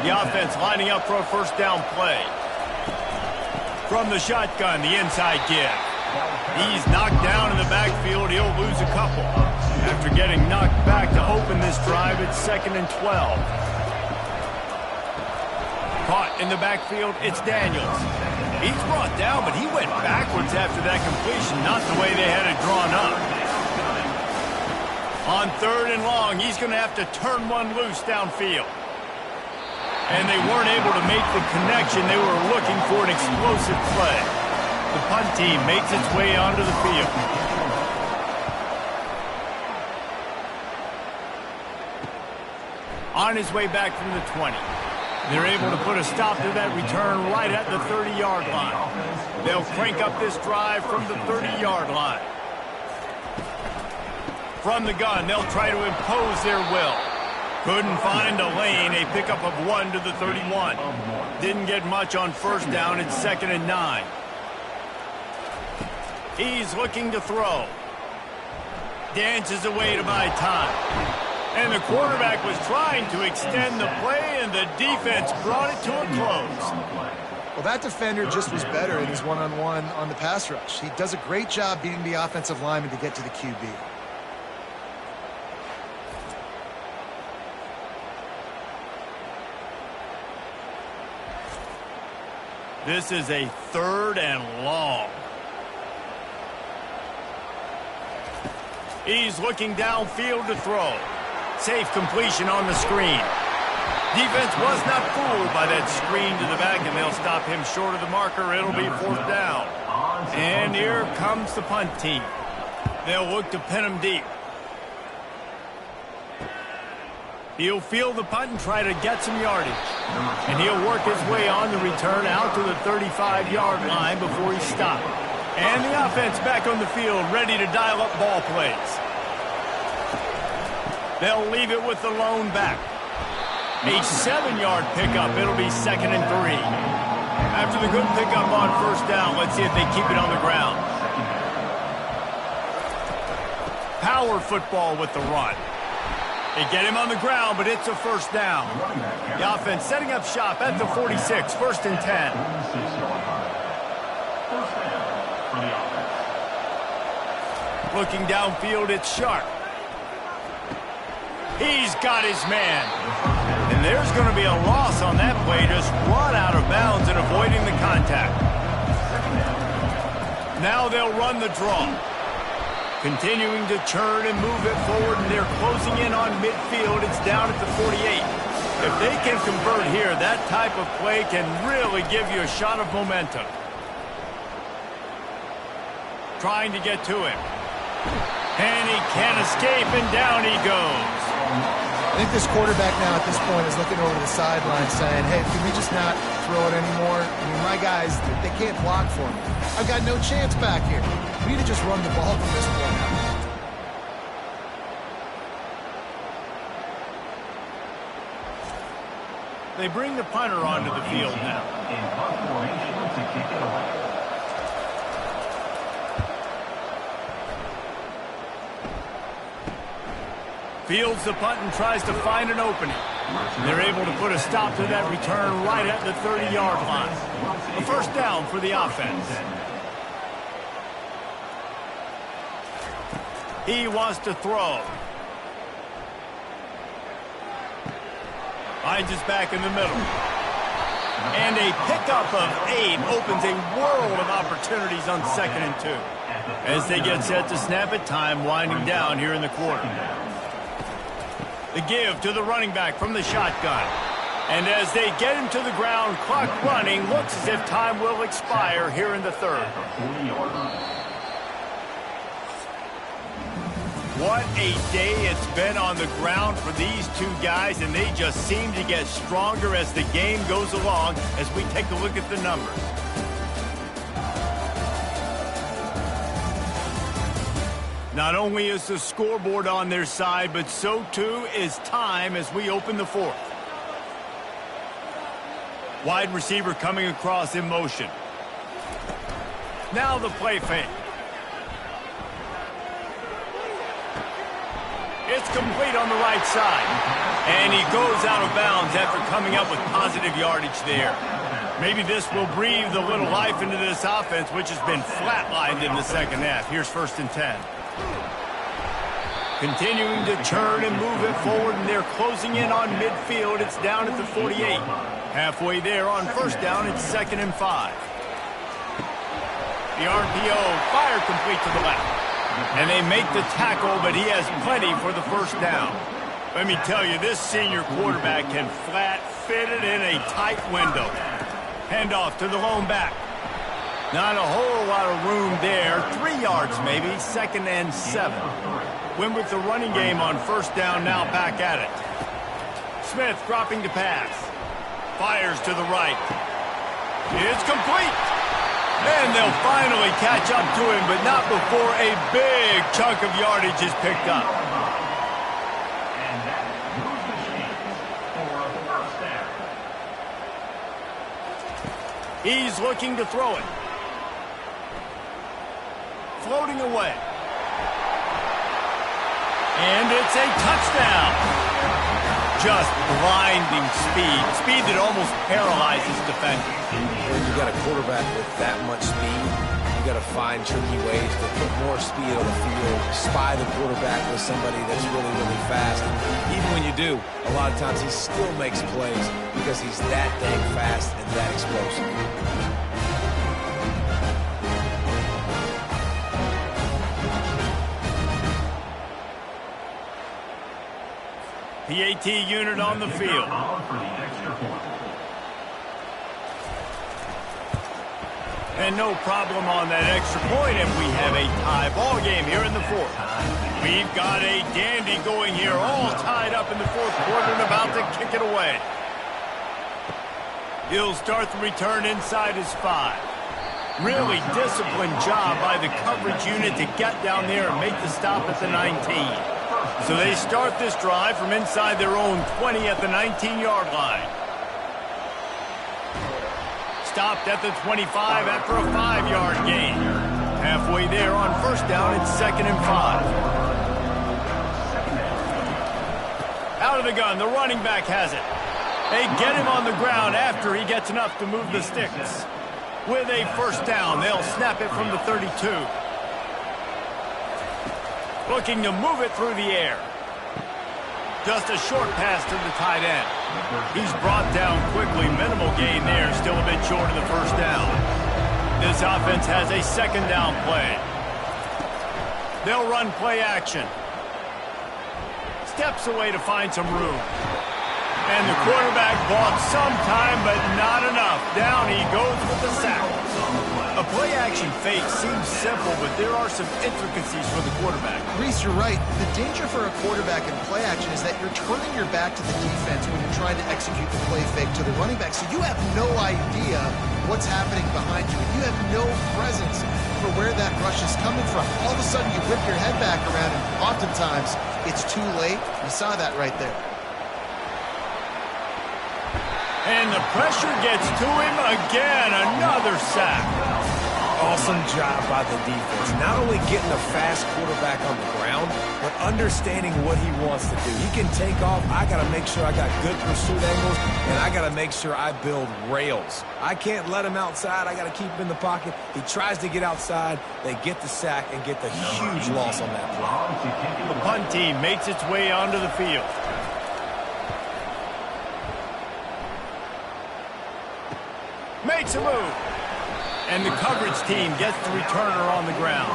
The offense lining up for a first down play. From the shotgun, the inside give. He's knocked down in the backfield. He'll lose a couple. After getting knocked back to open this drive, it's 2nd and 12. Caught in the backfield, it's Daniels. He's brought down, but he went backwards after that completion, not the way they had it drawn up. On 3rd and long, he's going to have to turn one loose downfield. And they weren't able to make the connection. They were looking for an explosive play. The punt team makes its way onto the field. On his way back from the 20. They're able to put a stop to that return right at the 30-yard line. They'll crank up this drive from the 30-yard line. From the gun, they'll try to impose their will. Couldn't find a lane. A pickup of 1 to the 31. Didn't get much on first down. It's 2nd and 9. He's looking to throw. Dances away to buy time. And the quarterback was trying to extend the play, and the defense brought it to a close. Well, that defender just was better in his one-on-one on the pass rush. He does a great job beating the offensive lineman to get to the QB. This is a 3rd and long. He's looking downfield to throw. Safe completion on the screen. Defense was not fooled by that screen to the back, and they'll stop him short of the marker. It'll be 4th down. And here comes the punt team. They'll look to pin him deep. He'll field the punt and try to get some yardage. And he'll work his way on the return out to the 35-yard line before he's stopped. And the offense back on the field, ready to dial up ball plays. They'll leave it with the lone back. A 7-yard pickup. It'll be 2nd and 3. After the good pickup on first down, let's see if they keep it on the ground. Power football with the run. They get him on the ground, but it's a first down. The offense setting up shop at the 46, 1st and 10. Looking downfield, it's Sharp. He's got his man. And there's going to be a loss on that play, just brought out of bounds and avoiding the contact. Now they'll run the draw. Continuing to churn and move it forward, and they're closing in on midfield. It's down at the 48. If they can convert here, that type of play can really give you a shot of momentum. Trying to get to him. And he can't escape, and down he goes. I think this quarterback now at this point is looking over the sideline saying, hey, can we just not throw it anymore? I mean, my guys, they can't block for me. I've got no chance back here. We need to just run the ball from this point out. They bring the punter onto the field now. In punt formation to kick it away. Fields the punt and tries to find an opening. They're able to put a stop to that return right at the 30-yard line. A first down for the offense. He wants to throw. Finds his back in the middle. And a pickup of 8 opens a world of opportunities on 2nd and 2. As they get set to snap it, time winding down here in the quarter. The give to the running back from the shotgun. And as they get him to the ground, clock running, looks as if time will expire here in the third. What a day it's been on the ground for these two guys, and they just seem to get stronger as the game goes along as we take a look at the numbers. Not only is the scoreboard on their side, but so too is time as we open the fourth. Wide receiver coming across in motion. Now the play fake. It's complete on the right side. And he goes out of bounds after coming up with positive yardage there. Maybe this will breathe a little life into this offense, which has been flatlined in the second half. Here's 1st and 10. Continuing to turn and move it forward, and they're closing in on midfield. It's down at the 48. Halfway there on 1st down, it's 2nd and 5. The RPO fire complete to the left. And they make the tackle, but he has plenty for the first down. Let me tell you, this senior quarterback can flat fit it in a tight window. Handoff to the lone back. Not a whole lot of room there. 3 yards maybe, 2nd and 7. Win with the running game on 1st down, now back at it. Smith dropping to pass. Fires to the right. It's complete. And they'll finally catch up to him, but not before a big chunk of yardage is picked up. And that moves the chains for a first down. He's looking to throw it. Floating away. And it's a touchdown. Just blinding speed. Speed that almost paralyzes defenders. When you got a quarterback with that much speed, you got to find tricky ways to put more speed on the field, spy the quarterback with somebody that's really, really fast. And even when you do, a lot of times he still makes plays because he's that dang fast and that explosive. PAT unit on the field. And no problem on that extra point, and we have a tie ball game here in the fourth. We've got a dandy going here, all tied up in the fourth quarter and about to kick it away. He'll start the return inside his 5. Really disciplined job by the coverage unit to get down there and make the stop at the 19. So they start this drive from inside their own 20 at the 19-yard line. Stopped at the 25 after a 5-yard gain. Halfway there on 1st down, it's 2nd and 5. Out of the gun, the running back has it. They get him on the ground after he gets enough to move the sticks. With a first down, they'll snap it from the 32. Looking to move it through the air. Just a short pass to the tight end. He's brought down quickly. Minimal gain there. Still a bit short of the first down. This offense has a 2nd down play. They'll run play action. Steps away to find some room. And the quarterback bought some time, but not enough. Down he goes with the sack. A play-action fake seems simple, but there are some intricacies for the quarterback. Reese, you're right. The danger for a quarterback in play action is that you're turning your back to the defense when you're trying to execute the play fake to the running back. So you have no idea what's happening behind you. You have no presence for where that rush is coming from. All of a sudden, you whip your head back around, and oftentimes it's too late. You saw that right there. And the pressure gets to him again. Another sack. Awesome job by the defense. Not only getting a fast quarterback on the ground, but understanding what he wants to do. He can take off. I got to make sure I got good pursuit angles, and I got to make sure I build rails. I can't let him outside. I got to keep him in the pocket. He tries to get outside. They get the sack and get the huge loss on that play. The punt team makes its way onto the field. Makes a move. And the coverage team gets the returner on the ground.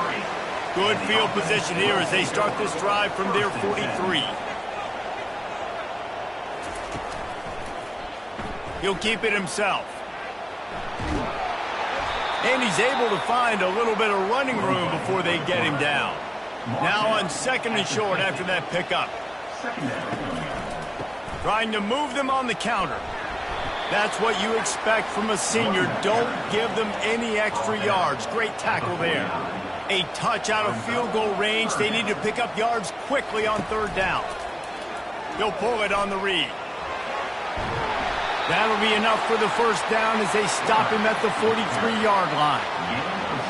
Good field position here as they start this drive from their 43. He'll keep it himself. And he's able to find a little bit of running room before they get him down. Now on 2nd and short after that pickup. Trying to move them on the counter. That's what you expect from a senior. Don't give them any extra yards. Great tackle there. A touch out of field goal range. They need to pick up yards quickly on 3rd down. They'll pull it on the read. That'll be enough for the 1st down as they stop him at the 43-yard line.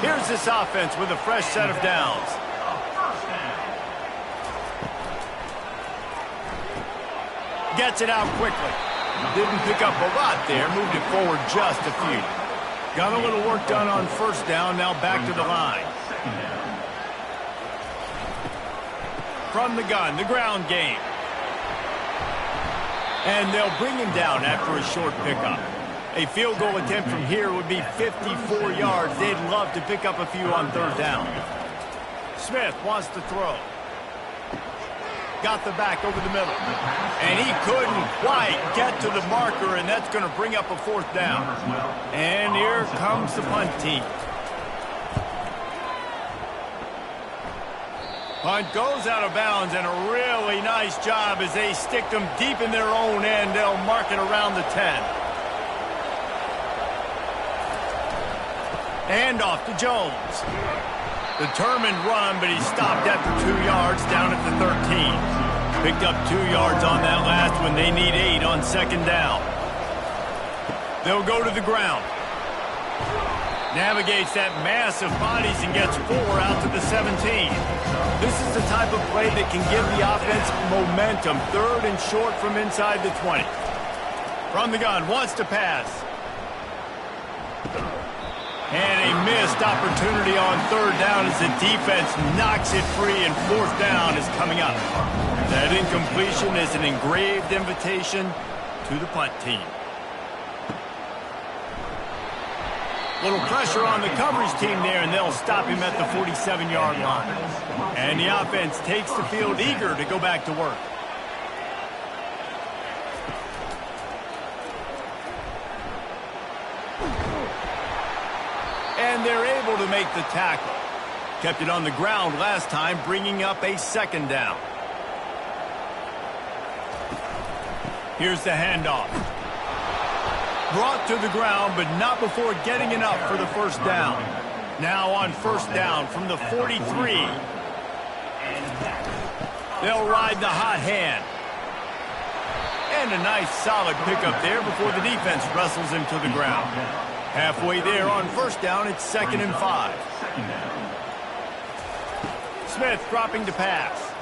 Here's this offense with a fresh set of downs. Gets it out quickly. Didn't pick up a lot there. Moved it forward just a few. Got a little work done on 1st down. Now back to the line. From the gun, the ground game. And they'll bring him down after a short pickup. A field goal attempt from here would be 54 yards. They'd love to pick up a few on 3rd down. Smith wants to throw. Got the back over the middle. And he couldn't quite get to the marker, and that's going to bring up a 4th down. And here comes the punt team. Punt goes out of bounds, and a really nice job as they stick them deep in their own end. They'll mark it around the 10. And off to Jones. Determined run, but he stopped after 2 yards down at the 13. Picked up 2 yards on that last one. They need 8 on 2nd down. They'll go to the ground. Navigates that mass of bodies and gets 4 out to the 17. This is the type of play that can give the offense momentum. 3rd and short from inside the 20. From the gun, wants to pass. And a missed opportunity on 3rd down as the defense knocks it free, and 4th down is coming up. That incompletion is an engraved invitation to the punt team. Little pressure on the coverage team there, and they'll stop him at the 47-yard line. And the offense takes the field eager to go back to work. And they're able to make the tackle. Kept it on the ground last time, bringing up a 2nd down. Here's the handoff. Brought to the ground, but not before getting enough for the 1st down. Now on 1st down from the 43. They'll ride the hot hand. And a nice solid pickup there before the defense wrestles him to the ground. Halfway there on 1st down, it's 2nd and 5. Smith dropping to pass.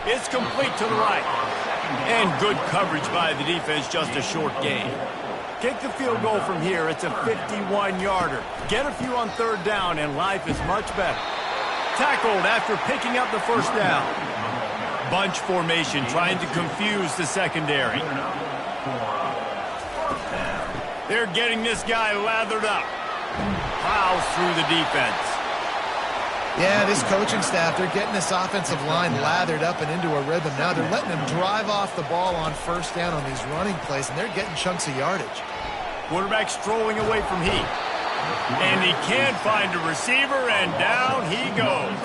It's complete to the right. And good coverage by the defense, just a short gain. Kick the field goal from here. It's a 51-yarder. Get a few on 3rd down, and life is much better. Tackled after picking up the 1st down. Bunch formation trying to confuse the secondary. They're getting this guy lathered up. Plows through the defense. Yeah, this coaching staff, they're getting this offensive line lathered up and into a rhythm. Now they're letting them drive off the ball on 1st down on these running plays, and they're getting chunks of yardage. Quarterback strolling away from heat. And he can't find a receiver, and down he goes.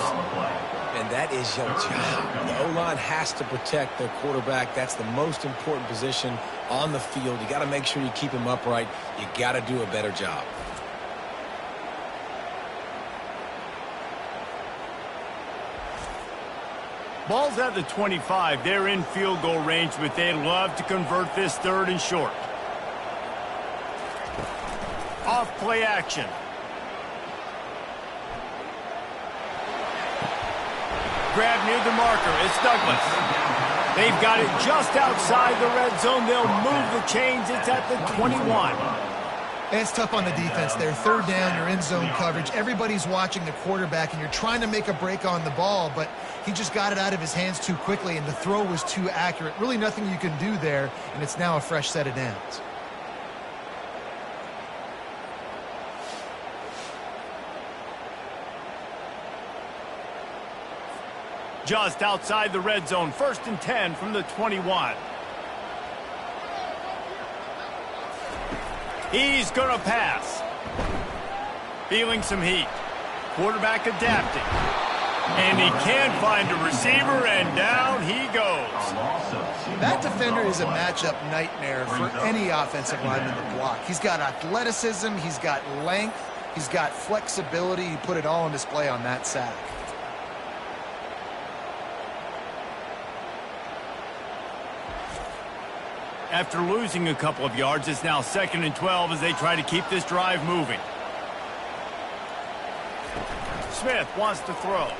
And that is your job. The O-line has to protect their quarterback. That's the most important position on the field. You got to make sure you keep him upright. You got to do a better job. Ball's at the 25. They're in field goal range, but they'd love to convert this 3rd and short. Off play action. Grab near the marker. It's Douglas. They've got it just outside the red zone. They'll move the chains. It's at the 21. It's tough on the defense there. 3rd down, you're in zone coverage. Everybody's watching the quarterback, and you're trying to make a break on the ball, but he just got it out of his hands too quickly, and the throw was too accurate. Really nothing you can do there, and it's now a fresh set of downs. Just outside the red zone. 1st and 10 from the 21. He's going to pass. Feeling some heat. Quarterback adapting. And he can't find a receiver, and down he goes. That defender is a matchup nightmare for any offensive lineman to block. He's got athleticism, he's got length, he's got flexibility. He put it all on display on that sack. After losing a couple of yards, it's now 2nd and 12 as they try to keep this drive moving. Smith wants to throw.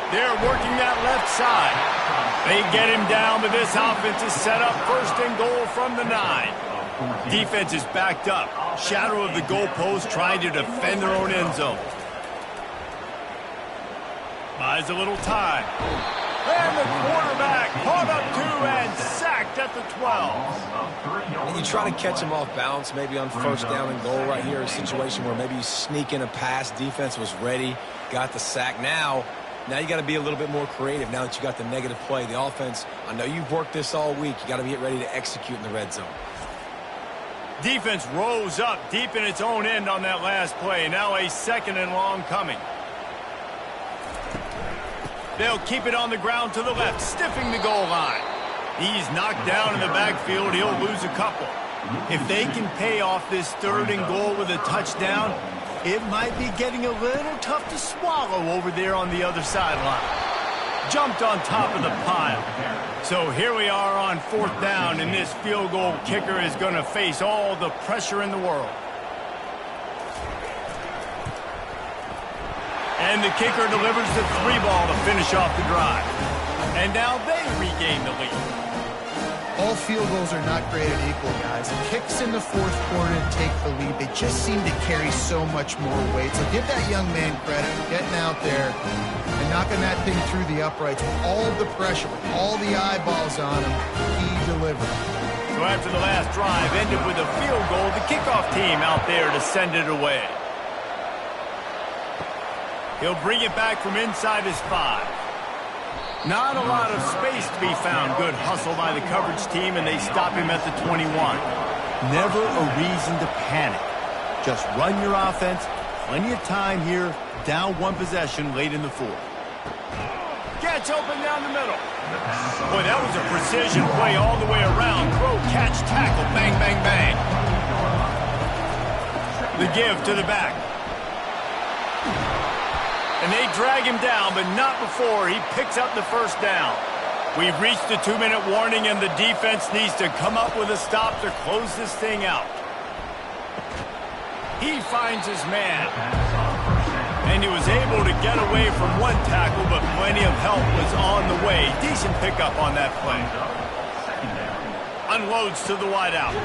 They're working that left side. They get him down, but this offense is set up 1st and goal from the 9. Defense is backed up. Shadow of the goalpost trying to defend their own end zone. Buys a little time. And the quarterback caught up 2 and sacked at the 12. And you try to catch him off balance, maybe on 1st down and goal right here, a situation where maybe you sneak in a pass. Defense was ready, got the sack. Now you got to be a little bit more creative now that you got the negative play. The offense, I know you've worked this all week. You got to get ready to execute in the red zone. Defense rose up deep in its own end on that last play. Now a 2nd and long coming. They'll keep it on the ground to the left, stiffing the goal line. He's knocked down in the backfield. He'll lose a couple. If they can pay off this 3rd and goal with a touchdown, it might be getting a little tough to swallow over there on the other sideline. Jumped on top of the pile. So here we are on 4th down, and this field goal kicker is going to face all the pressure in the world. And the kicker delivers the 3 ball to finish off the drive. And now they regain the lead. All field goals are not created equal, guys. Kicks in the 4th quarter to take the lead. They just seem to carry so much more weight. So give that young man credit for getting out there and knocking that thing through the uprights with all of the pressure, with all the eyeballs on him. He delivered. So after the last drive ended with a field goal, the kickoff team out there to send it away. He'll bring it back from inside his 5. Not a lot of space to be found. Good hustle by the coverage team, and they stop him at the 21. Never a reason to panic. Just run your offense. Plenty of time here. Down 1 possession late in the 4th. Gets open down the middle. Boy, that was a precision play all the way around. Throw, catch, tackle, bang, bang, bang. The give to the back. And they drag him down, but not before he picks up the 1st down. We've reached the 2-minute warning, and the defense needs to come up with a stop to close this thing out. He finds his man. And he was able to get away from 1 tackle, but plenty of help was on the way. Decent pickup on that play. Unloads to the wideout.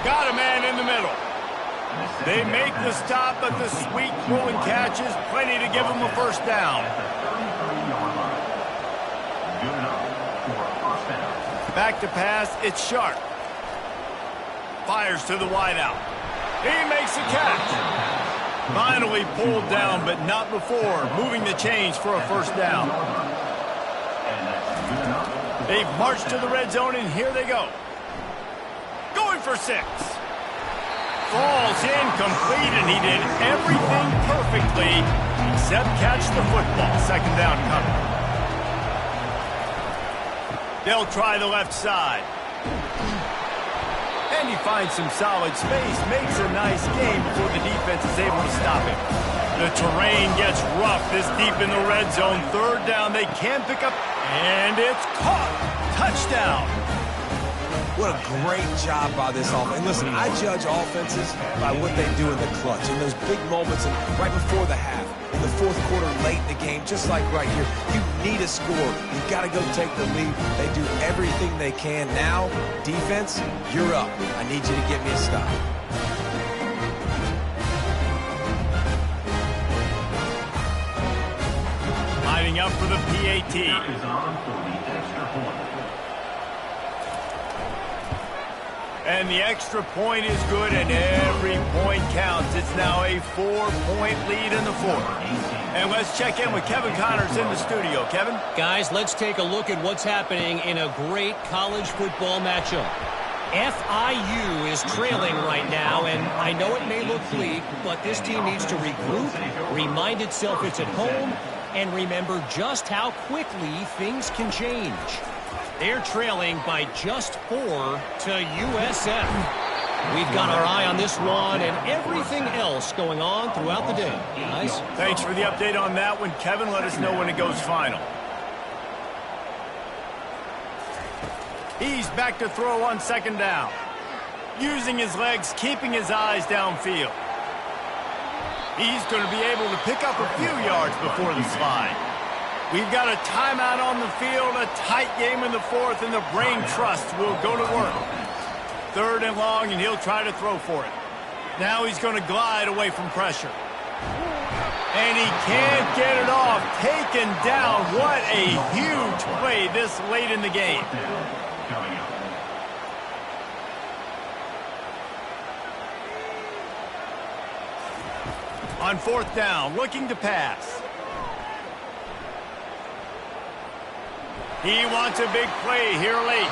Got a man in the middle. They make the stop, but the sweet throw and catch is plenty to give them a 1st down. Back to pass, it's Sharp. Fires to the wideout. He makes a catch. Finally pulled down, but not before moving the chains for a 1st down. They've marched to the red zone, and here they go. Going for 6. Falls incomplete, and he did everything perfectly except catch the football. 2nd down coming. They'll try the left side. And he finds some solid space, makes a nice game before the defense is able to stop him. The terrain gets rough this deep in the red zone. Third down, they can pick up, and it's caught. Touchdown. What a great job by this offense. And listen, I judge offenses by what they do in the clutch, in those big moments and right before the half, in the fourth quarter, late in the game, just like right here. You need a score. You've got to go take the lead. They do everything they can. Now, defense, you're up. I need you to get me a stop. Lining up for the PAT. Is on for the extra point. And the extra point is good, and every point counts. It's now a 4-point lead in the fourth. And let's check in with Kevin Connors in the studio. Kevin? Guys, let's take a look at what's happening in a great college football matchup. FIU is trailing right now, and I know it may look bleak, but this team needs to regroup, remind itself it's at home, and remember just how quickly things can change. They're trailing by just 4 to USF. We've got our eye on this one and everything else going on throughout the day. Guys? Thanks for the update on that one, Kevin. Let us know when it goes final. He's back to throw on second down. Using his legs, keeping his eyes downfield. He's going to be able to pick up a few yards before the slide. We've got a timeout on the field, a tight game in the fourth, and the brain trust will go to work. Third and long, and he'll try to throw for it. Now he's going to glide away from pressure. And he can't get it off. Taken down. What a huge play this late in the game. Coming up. On fourth down, looking to pass. He wants a big play here late.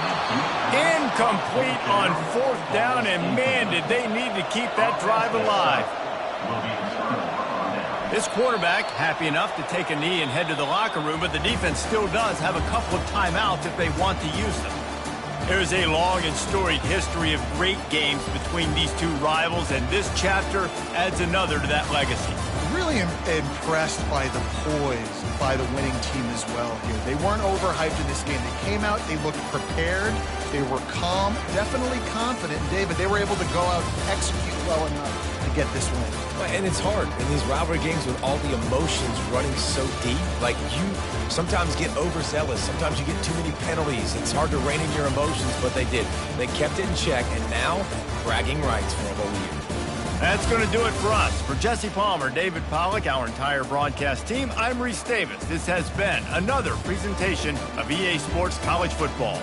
Incomplete on fourth down, and man, did they need to keep that drive alive. This quarterback happy enough to take a knee and head to the locker room, but the defense still does have a couple of timeouts if they want to use them. There's a long and storied history of great games between these two rivals, and this chapter adds another to that legacy. Really impressed by the poise by the winning team as well here. They weren't overhyped in this game. They came out, they looked prepared, they were calm, definitely confident. And David, they were able to go out and execute well enough to get this win. And it's hard in these rivalry games with all the emotions running so deep. Like, you sometimes get overzealous. Sometimes you get too many penalties. It's hard to rein in your emotions, but they did. They kept it in check, and now bragging rights for them all year. That's going to do it for us. For Jesse Palmer, David Pollack, our entire broadcast team, I'm Reese Davis. This has been another presentation of EA Sports College Football.